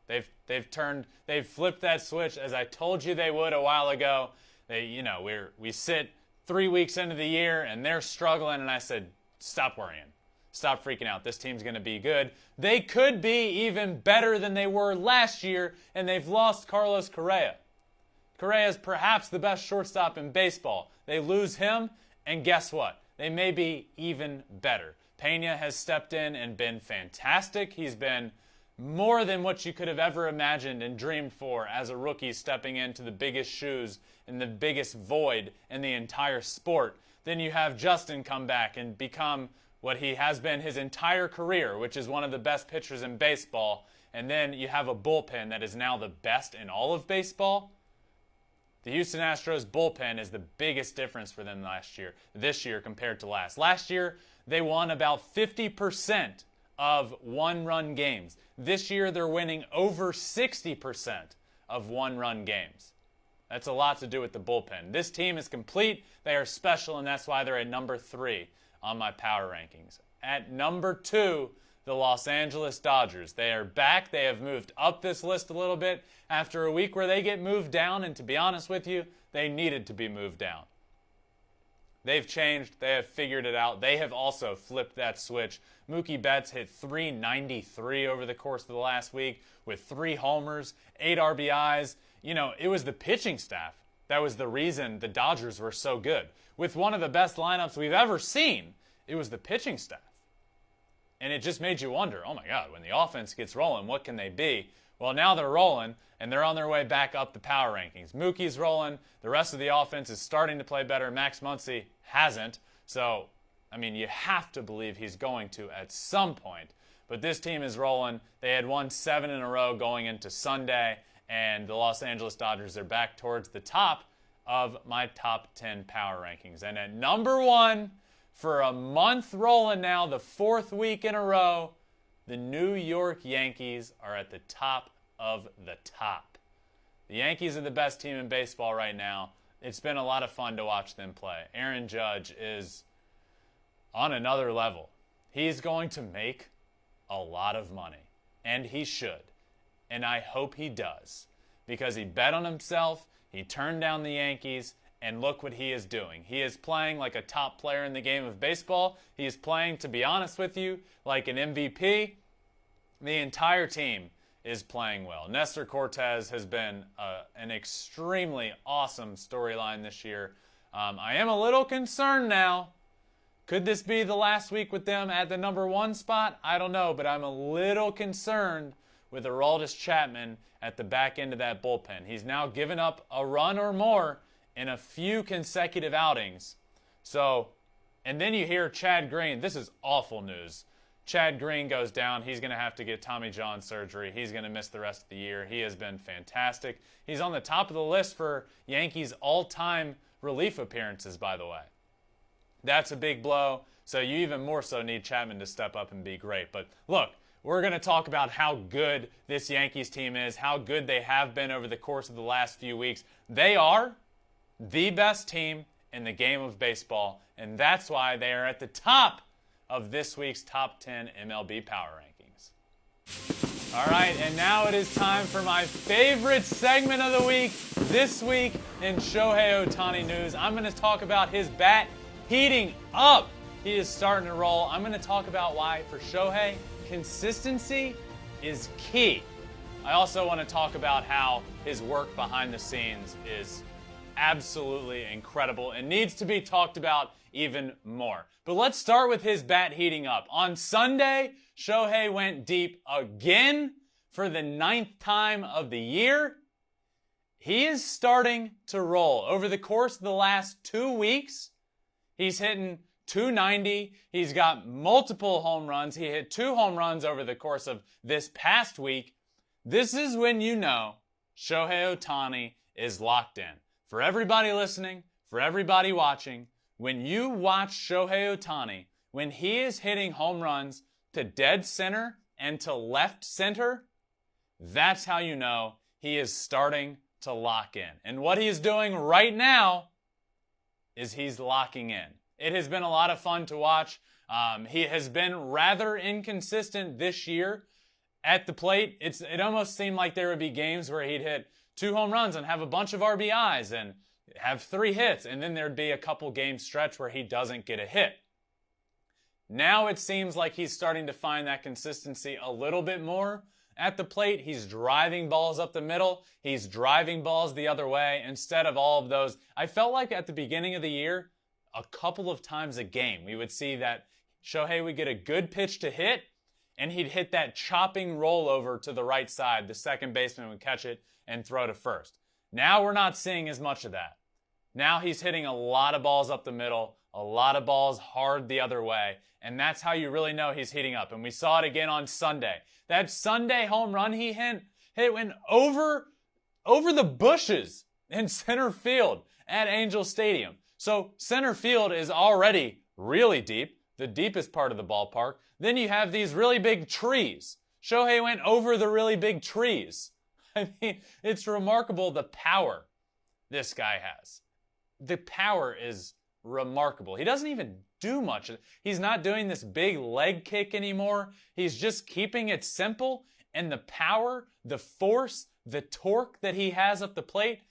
They've flipped that switch as I told you they would a while ago. We sit 3 weeks into the year and they're struggling, and I said, stop worrying. Stop freaking out. This team's going to be good. They could be even better than they were last year, and they've lost Carlos Correa. Correa is perhaps the best shortstop in baseball. They lose him, and guess what? They may be even better. Pena has stepped in and been fantastic. He's been more than what you could have ever imagined and dreamed for as a rookie, stepping into the biggest shoes and the biggest void in the entire sport. Then you have Justin come back and become what he has been his entire career, which is one of the best pitchers in baseball. And then you have a bullpen that is now the best in all of baseball. The Houston Astros bullpen is the biggest difference for them this year compared to last. Last year, they won about 50% of one-run games. This year, they're winning over 60% of one-run games. That's a lot to do with the bullpen. This team is complete. They are special, and that's why they're at number 3 on my power rankings. At number 2, the Los Angeles Dodgers. They are back. They have moved up this list a little bit after a week where they get moved down, and to be honest with you, they needed to be moved down. They've changed. They have figured it out. They have also flipped that switch. Mookie Betts hit .393 over the course of the last week with 3 homers, 8 RBIs. You know, it was the pitching staff that was the reason the Dodgers were so good. With one of the best lineups we've ever seen, it was the pitching staff. And it just made you wonder, oh my God, when the offense gets rolling, what can they be? Well, now they're rolling, and they're on their way back up the power rankings. Mookie's rolling. The rest of the offense is starting to play better. Max Muncy hasn't. So, I mean, you have to believe he's going to at some point. But this team is rolling. They had won 7 in a row going into Sunday, and the Los Angeles Dodgers are back towards the top of my top 10 power rankings. And at number 1, for a month rolling now, the 4th week in a row, the New York Yankees are at the top of the top. The Yankees are the best team in baseball right now. It's been a lot of fun to watch them play. Aaron Judge is on another level. He's going to make a lot of money, and he should. And I hope he does, because he bet on himself, he turned down the Yankees, And look what he is doing. He is playing like a top player in the game of baseball. He is playing, to be honest with you, like an MVP. The entire team is playing well. Nestor Cortez has been an extremely awesome storyline this year. I am a little concerned now. Could this be the last week with them at the number 1 spot? I don't know, but I'm a little concerned with Aroldis Chapman at the back end of that bullpen. He's now given up a run or more in a few consecutive outings. So, and then you hear Chad Green. This is awful news. Chad Green goes down. He's going to have to get Tommy John surgery. He's going to miss the rest of the year. He has been fantastic. He's on the top of the list for Yankees all-time relief appearances, by the way. That's a big blow. So you even more so need Chapman to step up and be great. But look, we're going to talk about how good this Yankees team is, how good they have been over the course of the last few weeks. They are the best team in the game of baseball, and that's why they are at the top of this week's Top 10 MLB Power Rankings. All right, and now it is time for my favorite segment of the week. This week in Shohei Ohtani news, I'm going to talk about his bat heating up. He is starting to roll. I'm going to talk about why, for Shohei, consistency is key. I also want to talk about how his work behind the scenes is absolutely incredible and needs to be talked about even more. But let's start with his bat heating up. On Sunday, Shohei went deep again for the 9th time of the year. He is starting to roll. Over the course of the last 2 weeks, he's hitting .290. He's got multiple home runs. He hit 2 home runs over the course of this past week. This is when you know Shohei Ohtani is locked in. For everybody listening, for everybody watching, when you watch Shohei Ohtani, when he is hitting home runs to dead center and to left center, that's how you know he is starting to lock in. And what he is doing right now is he's locking in. It has been a lot of fun to watch. He has been rather inconsistent this year at the plate. It almost seemed like there would be games where he'd hit 2 home runs and have a bunch of RBIs and have 3 hits, and then there'd be a couple game stretch where he doesn't get a hit. Now it seems like he's starting to find that consistency a little bit more at the plate. He's driving balls up the middle. He's driving balls the other way instead of all of those. I felt like at the beginning of the year, a couple of times a game, we would see that Shohei would get a good pitch to hit, and he'd hit that chopping rollover to the right side. The second baseman would catch it and throw to first. Now we're not seeing as much of that. Now he's hitting a lot of balls up the middle, a lot of balls hard the other way, and that's how you really know he's heating up. And we saw it again on Sunday. That Sunday home run he hit went over the bushes in center field at Angel Stadium. So center field is already really deep, the deepest part of the ballpark. Then you have these really big trees. Shohei went over the really big trees. I mean, it's remarkable the power this guy has. The power is remarkable. He doesn't even do much. He's not doing this big leg kick anymore. He's just keeping it simple, and the power, the force, the torque that he has at the plate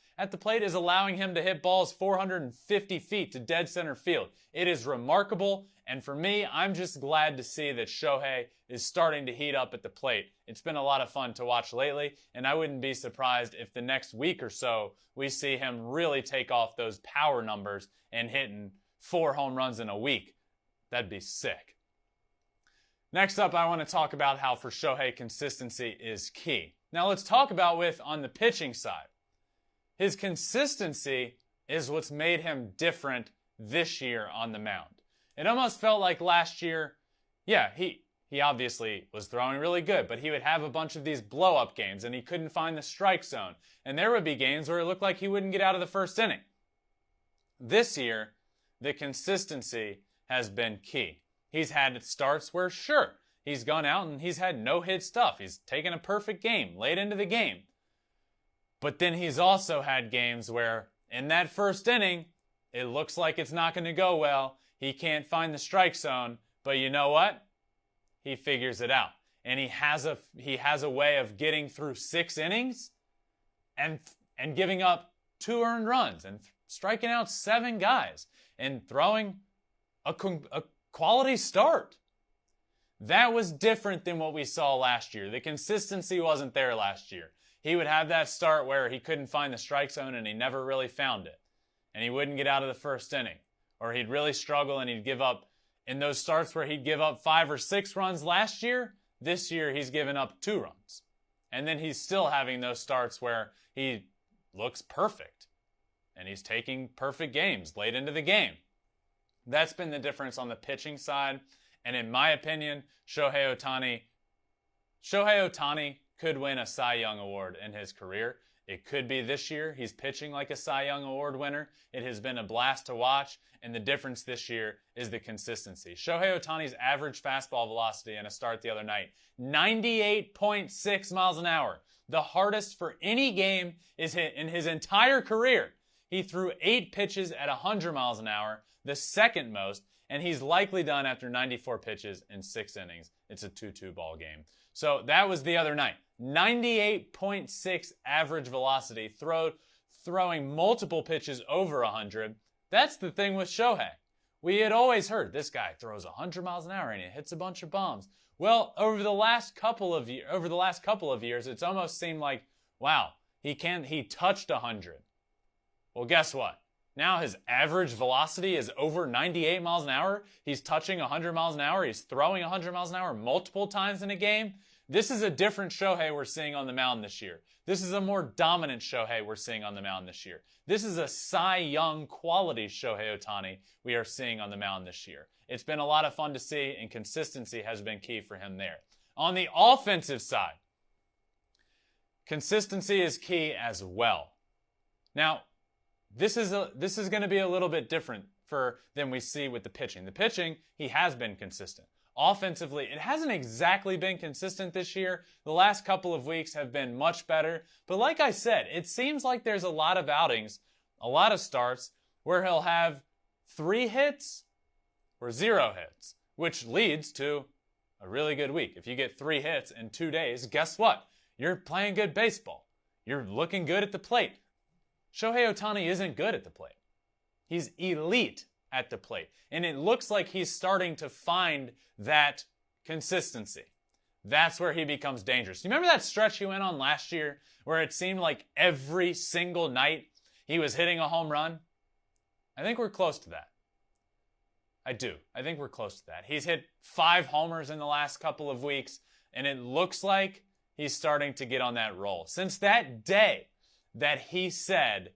is allowing him to hit balls 450 feet to dead center field. It is remarkable, and for me, I'm just glad to see that Shohei is starting to heat up at the plate. It's been a lot of fun to watch lately, and I wouldn't be surprised if the next week or so we see him really take off those power numbers and hitting 4 home runs in a week. That'd be sick. Next up, I want to talk about how for Shohei consistency is key. Now let's talk about on the pitching side. His consistency is what's made him different this year on the mound. It almost felt like last year, yeah, he obviously was throwing really good, but he would have a bunch of these blow-up games, and he couldn't find the strike zone. And there would be games where it looked like he wouldn't get out of the first inning. This year, the consistency has been key. He's had starts where, sure, he's gone out and he's had no-hit stuff. He's taken a perfect game late into the game. But then he's also had games where, in that first inning, it looks like it's not going to go well. He can't find the strike zone, but you know what? He figures it out. And he has a way of getting through 6 innings and giving up 2 earned runs and striking out 7 guys and throwing a quality start. That was different than what we saw last year. The consistency wasn't there last year. He would have that start where he couldn't find the strike zone and he never really found it. And he wouldn't get out of the first inning. Or he'd really struggle and he'd give up. In those starts where he'd give up 5 or 6 runs last year, this year he's given up 2 runs. And then he's still having those starts where he looks perfect. And he's taking perfect games late into the game. That's been the difference on the pitching side. And in my opinion, Shohei Ohtani could win a Cy Young Award in his career. It could be this year. He's pitching like a Cy Young Award winner. It has been a blast to watch. And the difference this year is the consistency. Shohei Ohtani's average fastball velocity in a start the other night, 98.6 miles an hour. The hardest for any game is hit in his entire career. He threw 8 pitches at 100 miles an hour, the second most, and he's likely done after 94 pitches in 6 innings. It's a 2-2 ball game. So that was the other night. 98.6 average velocity, throwing multiple pitches over 100. That's the thing with Shohei. We had always heard this guy throws 100 miles an hour and he hits a bunch of bombs. Well, over the last couple of years, it's almost seemed like, wow, he touched 100. Well, guess what? Now his average velocity is over 98 miles an hour. He's touching 100 miles an hour. He's throwing 100 miles an hour multiple times in a game. This is a different Shohei we're seeing on the mound this year. This is a more dominant Shohei we're seeing on the mound this year. This is a Cy Young quality Shohei Ohtani we are seeing on the mound this year. It's been a lot of fun to see, and consistency has been key for him there. On the offensive side, consistency is key as well. Now, this is going to be a little bit different than we see with the pitching. The pitching, he has been consistent. Offensively, it hasn't exactly been consistent this year. The last couple of weeks have been much better. But like I said, it seems like there's a lot of outings, a lot of starts, where he'll have 3 hits or 0 hits, which leads to a really good week. If you get 3 hits in 2 days, guess what? You're playing good baseball. You're looking good at the plate. Shohei Ohtani isn't good at the plate. He's elite at the plate. And it looks like he's starting to find that consistency. That's where he becomes dangerous. You remember that stretch he went on last year where it seemed like every single night he was hitting a home run? I think we're close to that. I do. I think we're close to that. He's hit 5 homers in the last couple of weeks, and it looks like he's starting to get on that roll. Since that day that he said,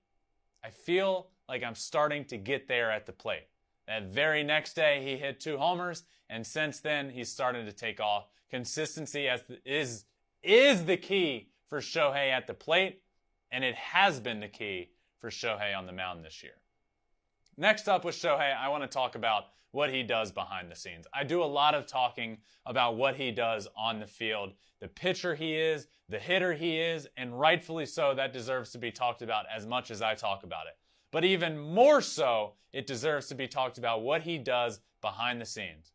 I feel like I'm starting to get there at the plate. That very next day, he hit 2 homers, and since then, he's starting to take off. Consistency is the key for Shohei at the plate, and it has been the key for Shohei on the mound this year. Next up with Shohei, I want to talk about what he does behind the scenes. I do a lot of talking about what he does on the field, the pitcher he is, the hitter he is, and rightfully so, that deserves to be talked about as much as I talk about it. But even more so, it deserves to be talked about what he does behind the scenes,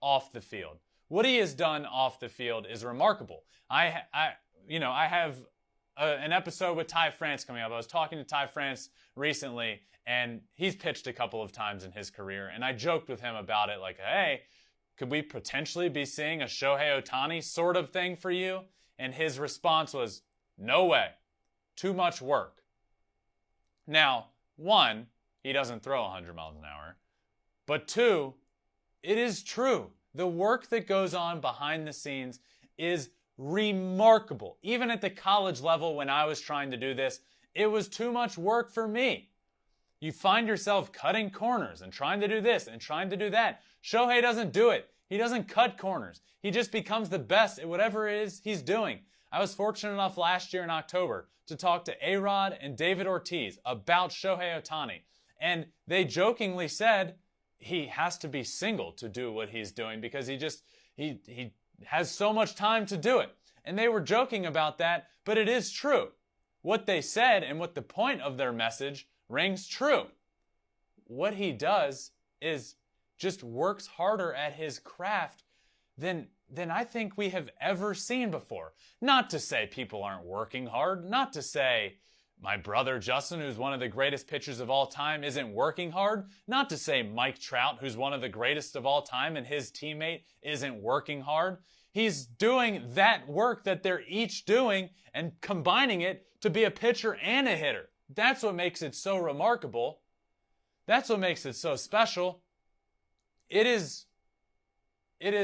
off the field. What he has done off the field is remarkable. I have an episode with Ty France coming up. I was talking to Ty France recently, and he's pitched a couple of times in his career, and I joked with him about it, like, hey, could we potentially be seeing a Shohei Ohtani sort of thing for you? And his response was, no way. Too much work. Now, 1, he doesn't throw 100 miles an hour. But 2, it is true. The work that goes on behind the scenes is remarkable. Even at the college level when I was trying to do this, it was too much work for me. You find yourself cutting corners and trying to do this and trying to do that. Shohei doesn't do it. He doesn't cut corners. He just becomes the best at whatever it is he's doing. I was fortunate enough last year in October to talk to A-Rod and David Ortiz about Shohei Ohtani. And they jokingly said he has to be single to do what he's doing because he has so much time to do it. And they were joking about that, but it is true. What they said and what the point of their message rings true. What he does is just works harder at his craft than I think we have ever seen before. Not to say people aren't working hard, not to say my brother Justin, who's one of the greatest pitchers of all time, isn't working hard. Not to say Mike Trout, who's one of the greatest of all time, and his teammate isn't working hard. He's doing that work that they're each doing and combining it to be a pitcher and a hitter. That's what makes it so remarkable. That's what makes it so special. It is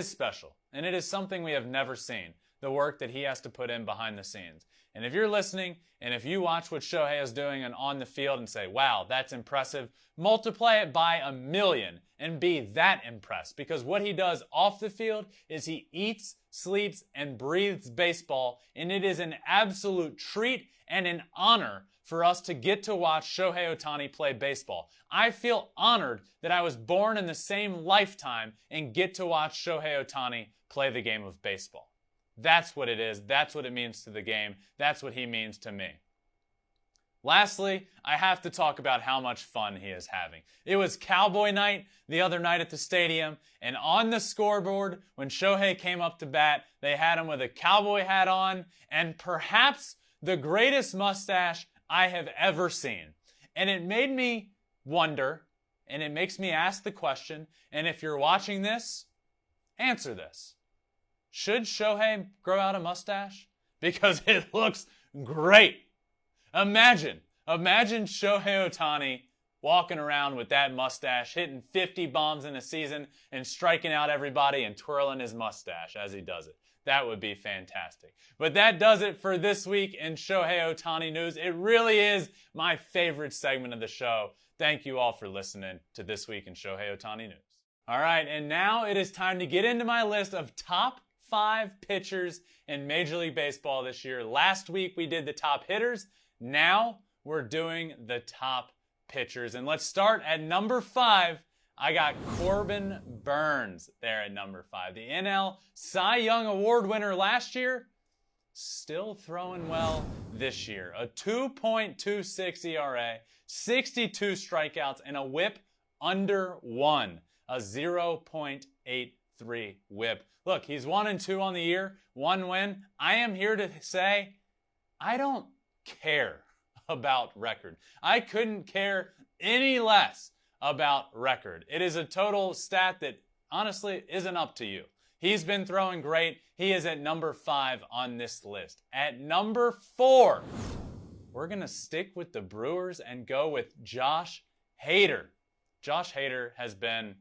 special, and it is something we have never seen, the work that he has to put in behind the scenes. And if you're listening, and if you watch what Shohei is doing on the field and say, wow, that's impressive, multiply it by 1,000,000 and be that impressed. Because what he does off the field is he eats, sleeps, and breathes baseball, and it is an absolute treat and an honor for us to get to watch Shohei Ohtani play baseball. I feel honored that I was born in the same lifetime and get to watch Shohei Ohtani play the game of baseball. That's what it is. That's what it means to the game. That's what he means to me. Lastly, I have to talk about how much fun he is having. It was Cowboy night the other night at the stadium, and on the scoreboard, when Shohei came up to bat, they had him with a cowboy hat on and perhaps the greatest mustache I have ever seen. And it made me wonder, and it makes me ask the question, and if you're watching this, answer this. Should Shohei grow out a mustache? Because it looks great. Imagine Shohei Ohtani walking around with that mustache, hitting 50 bombs in a season and striking out everybody and twirling his mustache as he does it. That would be fantastic. But that does it for this week in Shohei Ohtani news. It really is my favorite segment of the show. Thank you all for listening to This Week in Shohei Ohtani news. All right, and now it is time to get into my list of top 5 pitchers in Major League Baseball this year. Last week we did the top hitters. Now we're doing the top pitchers. And let's start at number 5. I got Corbin Burnes there at number 5. The NL Cy Young Award winner last year, still throwing well this year. A 2.26 ERA, 62 strikeouts, and a whip under 1. A 0.83 whip. Look, he's 1-2 on the year, 1 win. I am here to say, I don't care about record. I couldn't care any less about record. It is a total stat that honestly isn't up to you. He's been throwing great. He is at number 5 on this list. At number 4, we're going to stick with the Brewers and go with Josh Hader. Josh Hader has been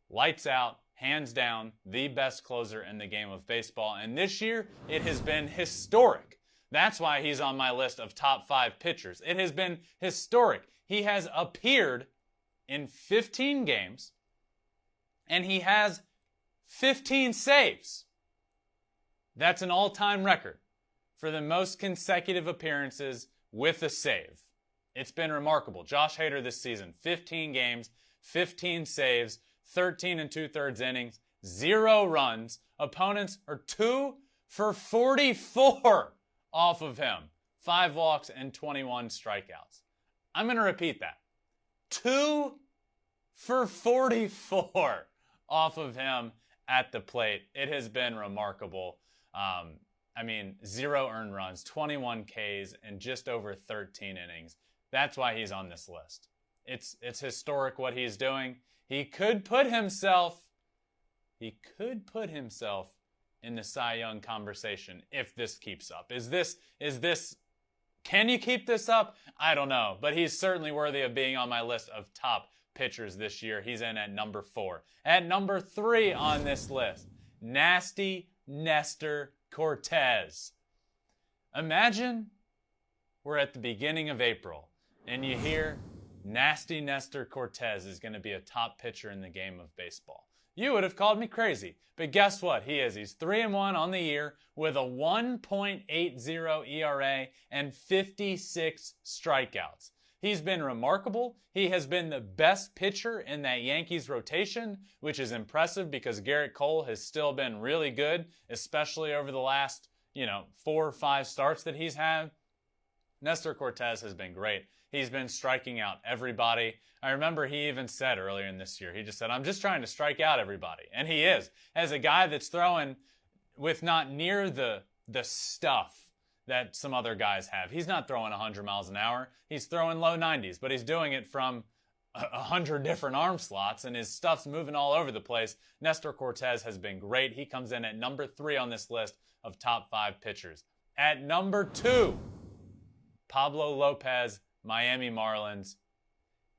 lights out, hands down, the best closer in the game of baseball. And this year, it has been historic. That's why he's on my list of top 5 pitchers. It has been historic. He has appeared in 15 games, and he has 15 saves. That's an all-time record for the most consecutive appearances with a save. It's been remarkable. Josh Hader this season, 15 games, 15 saves, 13 2/3 innings, 0 runs. Opponents are 2 for 44 off of him. 5 walks and 21 strikeouts. I'm going to repeat that. 2 for 44 off of him at the plate. It has been remarkable. 0 earned runs, 21 Ks, and just over 13 innings. That's why he's on this list. It's historic what he's doing. He could put himself in the Cy Young conversation if this keeps up. Can you keep this up? I don't know, but he's certainly worthy of being on my list of top pitchers this year. He's in at number 4. At number 3 on this list, Nasty Nestor Cortez. Imagine we're at the beginning of April and you hear Nasty Nestor Cortez is going to be a top pitcher in the game of baseball. You would have called me crazy, but guess what? He is. He's 3-1 on the year with a 1.80 ERA and 56 strikeouts. He's been remarkable. He has been the best pitcher in that Yankees rotation, which is impressive because Garrett Cole has still been really good, especially over the last, 4 or 5 starts that he's had. Nestor Cortez has been great. He's been striking out everybody. I remember he even said earlier in this year, he just said, I'm just trying to strike out everybody. And he is. As a guy that's throwing with not near the stuff that some other guys have. He's not throwing 100 miles an hour. He's throwing low 90s, but he's doing it from 100 different arm slots, and his stuff's moving all over the place. Nestor Cortes has been great. He comes in at number 3 on this list of top 5 pitchers. At number 2, Pablo Lopez, Miami Marlins.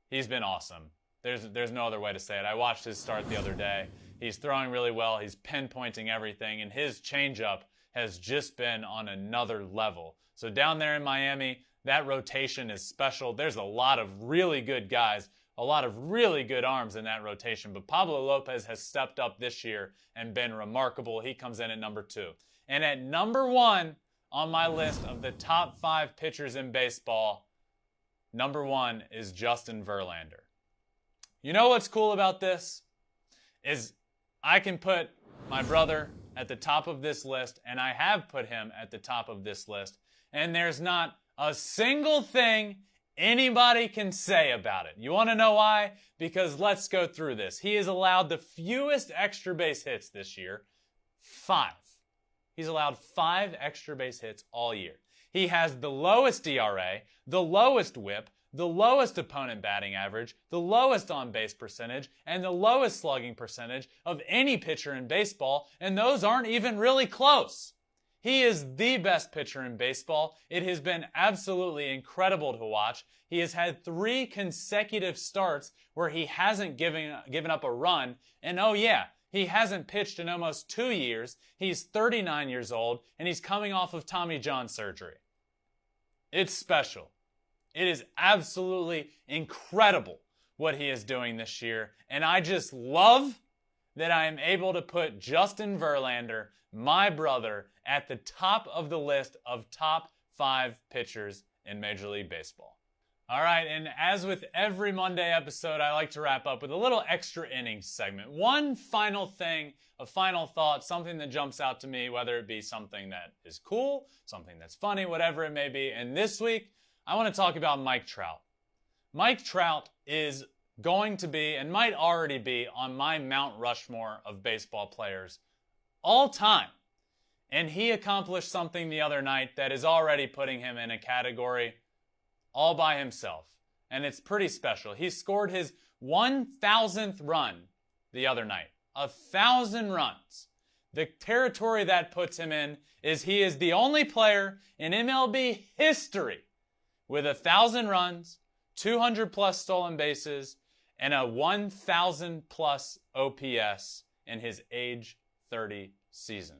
He's been awesome. There's no other way to say it. I watched his start the other day. He's throwing really well. He's pinpointing everything, and his changeup has just been on another level. So down there in Miami, that rotation is special. There's a lot of really good guys, a lot of really good arms in that rotation, but Pablo Lopez has stepped up this year and been remarkable. He comes in at number 2. And at number 1 on my list of the top 5 pitchers in baseball, number 1 is Justin Verlander. You know what's cool about this? Is I can put my brother at the top of this list, and I have put him at the top of this list, and there's not a single thing anybody can say about it. You want to know why? Because let's go through this. He has allowed the fewest extra base hits this year, 5. He's allowed 5 extra base hits all year. He has the lowest ERA, the lowest whip, the lowest opponent batting average, the lowest on-base percentage, and the lowest slugging percentage of any pitcher in baseball, and those aren't even really close. He is the best pitcher in baseball. It has been absolutely incredible to watch. He has had 3 consecutive starts where he hasn't given up a run, and oh yeah, he hasn't pitched in almost 2 years. He's 39 years old, and he's coming off of Tommy John surgery. It's special. It is absolutely incredible what he is doing this year, and I just love that I am able to put Justin Verlander, my brother, at the top of the list of top 5 pitchers in Major League Baseball. All right, and as with every Monday episode, I like to wrap up with a little extra innings segment. One final thing, a final thought, something that jumps out to me, whether it be something that is cool, something that's funny, whatever it may be. And this week, I want to talk about Mike Trout. Mike Trout is going to be, and might already be, on my Mount Rushmore of baseball players all time. And he accomplished something the other night that is already putting him in a category all by himself. And it's pretty special. He scored his 1,000th run the other night. 1,000 runs. The territory that puts him in is he is the only player in MLB history with 1,000 runs, 200 plus stolen bases, and a 1,000 plus OPS in his age 30 season.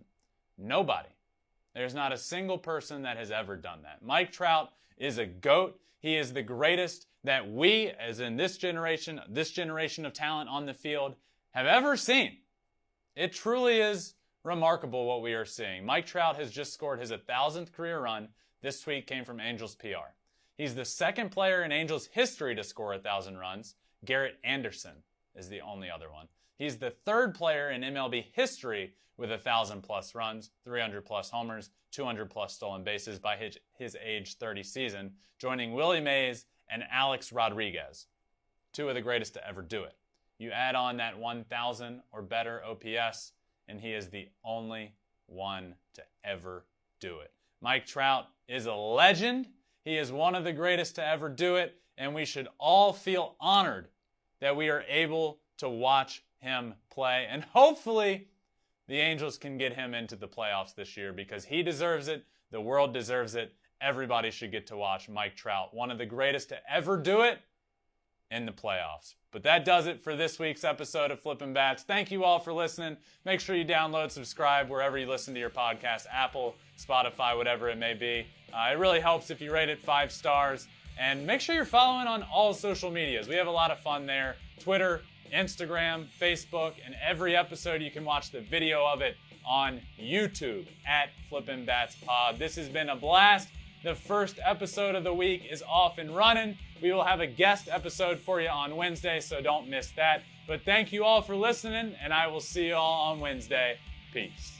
Nobody. There's not a single person that has ever done that. Mike Trout is a GOAT. He is the greatest that we, as in this generation of talent on the field, have ever seen. It truly is remarkable what we are seeing. Mike Trout has just scored his 1,000th career run. This tweet came from Angels PR. He's the second player in Angels history to score 1,000 runs. Garrett Anderson is the only other one. He's the third player in MLB history with 1,000 plus runs, 300 plus homers, 200 plus stolen bases by his age 30 season, joining Willie Mays and Alex Rodriguez, 2 of the greatest to ever do it. You add on that 1,000 or better OPS, and he is the only one to ever do it. Mike Trout is a legend. He is one of the greatest to ever do it, and we should all feel honored that we are able to watch him play. And hopefully, the Angels can get him into the playoffs this year because he deserves it. The world deserves it. Everybody should get to watch Mike Trout, one of the greatest to ever do it, in the playoffs. But that does it for this week's episode of Flippin Bats. Thank you all for listening. Make sure you download, subscribe wherever you listen to your podcast, Apple, Spotify, whatever it may be. It really helps if you rate it 5 stars. And make sure you're following on all social medias. We have a lot of fun there. Twitter, Instagram, Facebook, and every episode you can watch the video of it on YouTube at Flippin Bats Pod. This has been a blast. The first episode of the week is off and running. We will have a guest episode for you on Wednesday, so don't miss that. But thank you all for listening, and I will see you all on Wednesday. Peace.